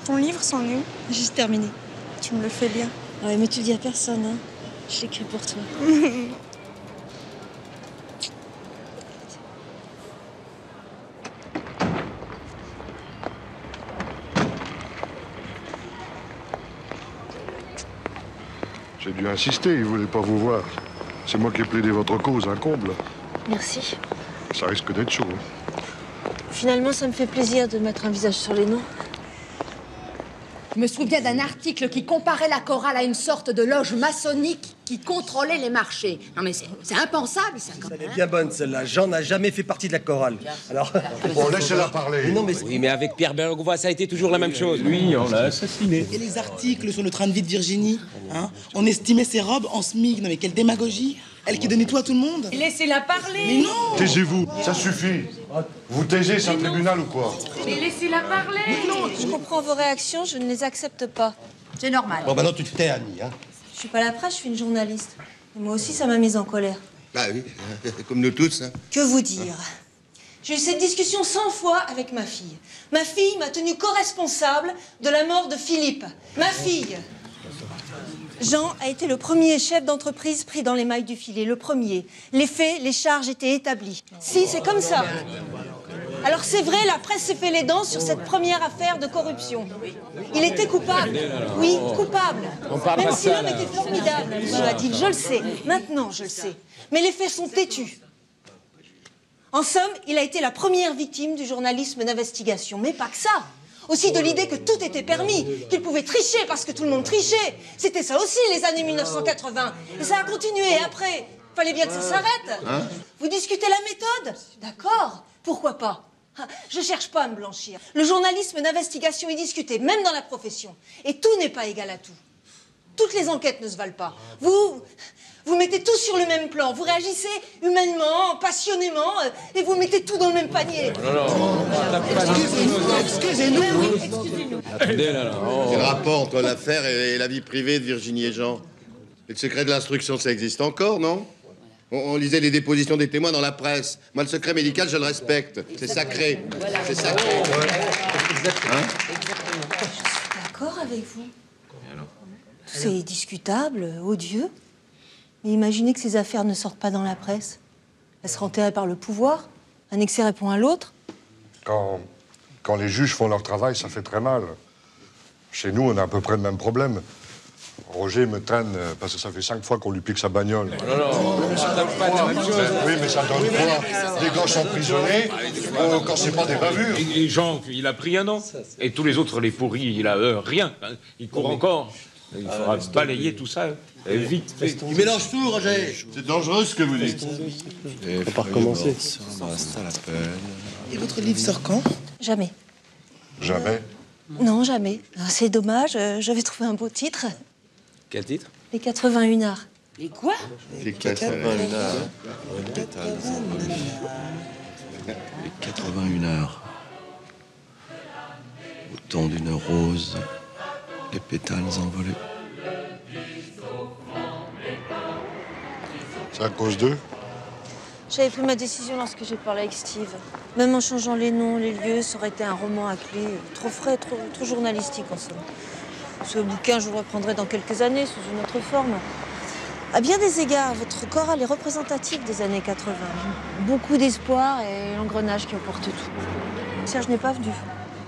Ton livre, c'en est où? Juste terminé. Tu me le fais lire. Ouais, mais tu le dis à personne, hein. Je l'écris pour toi. J'ai dû insister, il voulait pas vous voir. C'est moi qui ai plaidé votre cause, un comble. Merci. Ça risque d'être chaud. Hein. Finalement, ça me fait plaisir de mettre un visage sur les noms. Je me souviens d'un article qui comparait la chorale à une sorte de loge maçonnique qui contrôlait les marchés. Non mais c'est impensable, ça, quand même. Elle est bien bonne, celle-là. Jean n'a jamais fait partie de la chorale. Alors... Bon, laissez-la parler. Non, mais... Oui, mais avec Pierre Bergovois, ça a été toujours la même chose. Lui, on l'a assassiné. Et les articles sur le train de vie de Virginie, hein? On estimait ses robes en SMIC. Non mais quelle démagogie. Elle qui donnait tout à tout le monde. Laissez-la parler. Mais non. Taisez-vous, ça suffit. Vous taisez, c'est un tribunal ou quoi? Mais laissez-la parler. Je comprends vos réactions, je ne les accepte pas. C'est normal. Bon, maintenant, tu te tais, Annie, hein. Je suis pas la presse, je suis une journaliste. Et moi aussi, ça m'a mise en colère. Bah oui, comme nous tous, hein. Que vous dire? J'ai eu cette discussion 100 fois avec ma fille. Ma fille m'a tenue co-responsable de la mort de Philippe. Ma fille. Jean a été le premier chef d'entreprise pris dans les mailles du filet, le premier. Les faits, les charges étaient établies. Si, c'est comme ça. Alors c'est vrai, la presse s'est fait les dents sur cette première affaire de corruption. Il était coupable. Oui, coupable. Même si l'homme était formidable, monsieur Adil, je le sais. Maintenant, je le sais. Mais les faits sont têtus. En somme, il a été la première victime du journalisme d'investigation. Mais pas que ça. Aussi de l'idée que tout était permis, qu'il pouvait tricher parce que tout le monde trichait. C'était ça aussi, les années 1980. Et ça a continué après. Fallait bien que ça s'arrête. Hein? Vous discutez la méthode? D'accord. Pourquoi pas? Je cherche pas à me blanchir. Le journalisme d'investigation est discuté, même dans la profession. Et tout n'est pas égal à tout. Toutes les enquêtes ne se valent pas. Vous mettez tout sur le même plan. Vous réagissez humainement, passionnément, et vous mettez tout dans le même panier. Excusez-nous. Attendez, là. Quel rapport entre l'affaire et la vie privée de Virginie et Jean? Et le secret de l'instruction, ça existe encore, non? On lisait les dépositions des témoins dans la presse. Moi, le secret médical, je le respecte. C'est sacré. C'est sacré. Exactement. Je suis d'accord avec vous. C'est discutable, odieux. Mais imaginez que ces affaires ne sortent pas dans la presse. Elles seront enterrées par le pouvoir. Un excès répond à l'autre. Quand les juges font leur travail, ça fait très mal. Chez nous, on a à peu près le même problème. Roger me traîne parce que ça fait 5 fois qu'on lui pique sa bagnole. Mais ça donne pas la même chose. Oui, mais ça donne quoi? Des gosses emprisonnés quand c'est pas des bavures. Et Jean, il a pris 1 an. Et tous les autres, les pourris, il a rien. Il court encore. Il faudra balayer tout ça vite. Tu mélanges tout, Roger. C'est dangereux ce que vous dites. Faut pas recommencer. Et votre livre sort quand? Jamais. Jamais? Non, jamais. C'est dommage, j'avais trouvé un beau titre. Quel titre? Les 81 arts. Les quoi? Les 81 heures. Les 81 heures. Au temps d'une rose, les pétales envolés. C'est à cause d'eux? J'avais pris ma décision lorsque j'ai parlé avec Steve. Même en changeant les noms, les lieux, ça aurait été un roman à clé. Trop frais, trop journalistique en somme. Ce bouquin, je le reprendrai dans quelques années, sous une autre forme. À bien des égards, votre chorale est représentatif des années 80. Beaucoup d'espoir et l'engrenage qui emporte tout. Serge n'est pas venu.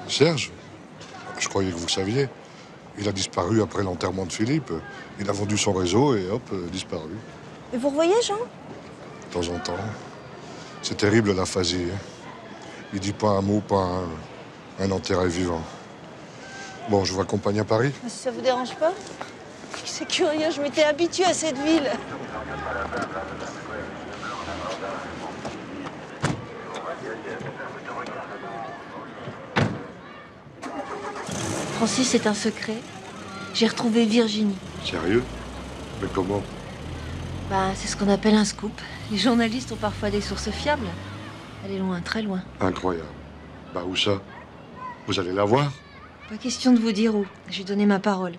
Serge? Je croyais que vous le saviez. Il a disparu après l'enterrement de Philippe. Il a vendu son réseau et hop, disparu. Et vous revoyez, Jean? De temps en temps. C'est terrible l'aphasie. Hein. Il dit pas un mot, pas un enterré vivant. Bon, je vous accompagne à Paris. Si ça vous dérange pas? C'est curieux, je m'étais habituée à cette ville. Francis, c'est un secret. J'ai retrouvé Virginie. Sérieux? Mais comment? C'est ce qu'on appelle un scoop. Les journalistes ont parfois des sources fiables. Elle est loin, très loin. Incroyable. Où ça? Vous allez la voir? Pas question de vous dire où. J'ai donné ma parole.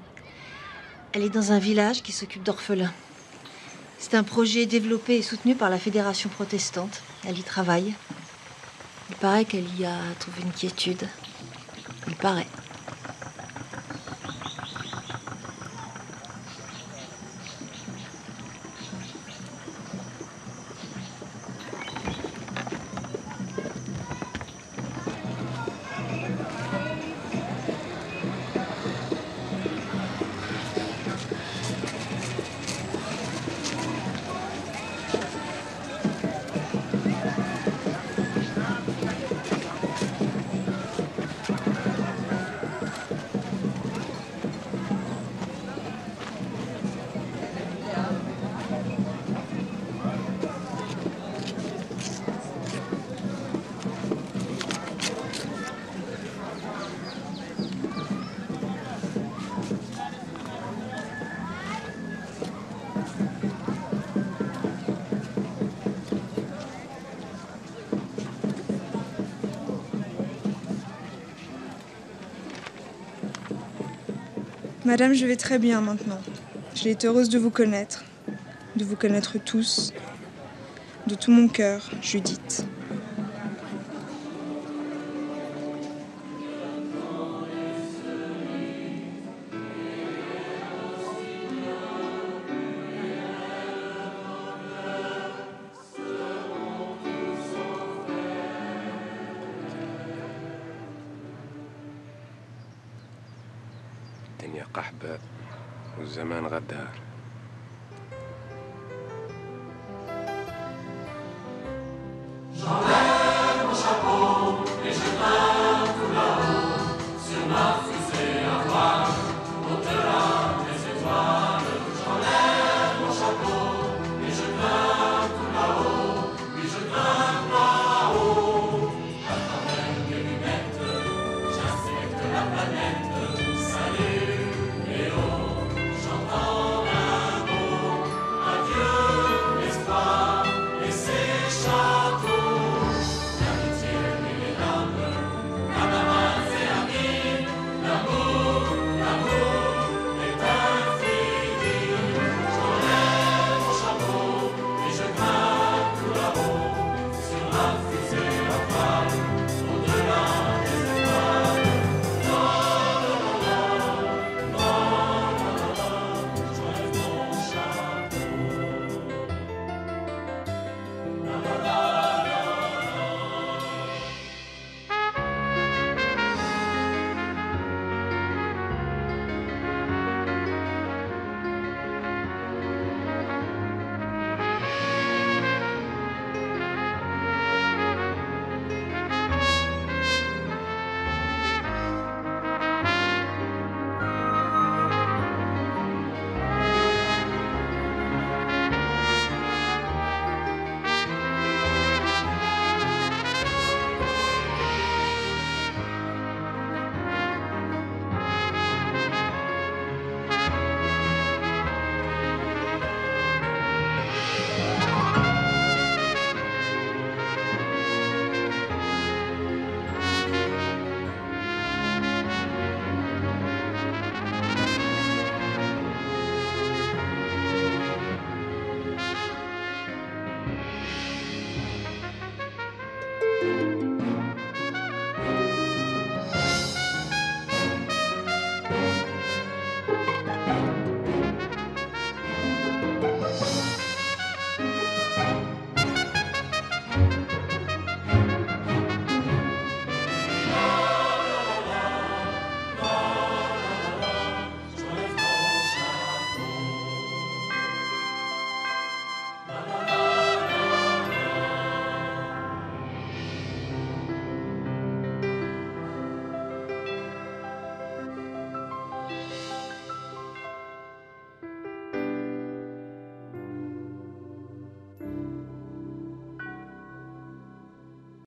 Elle est dans un village qui s'occupe d'orphelins. C'est un projet développé et soutenu par la Fédération protestante. Elle y travaille. Il paraît qu'elle y a trouvé une quiétude. Il paraît. Madame, je vais très bien maintenant. J'ai été heureuse de vous connaître tous, de tout mon cœur, Judith. الدنيا قحبة والزمان غدار.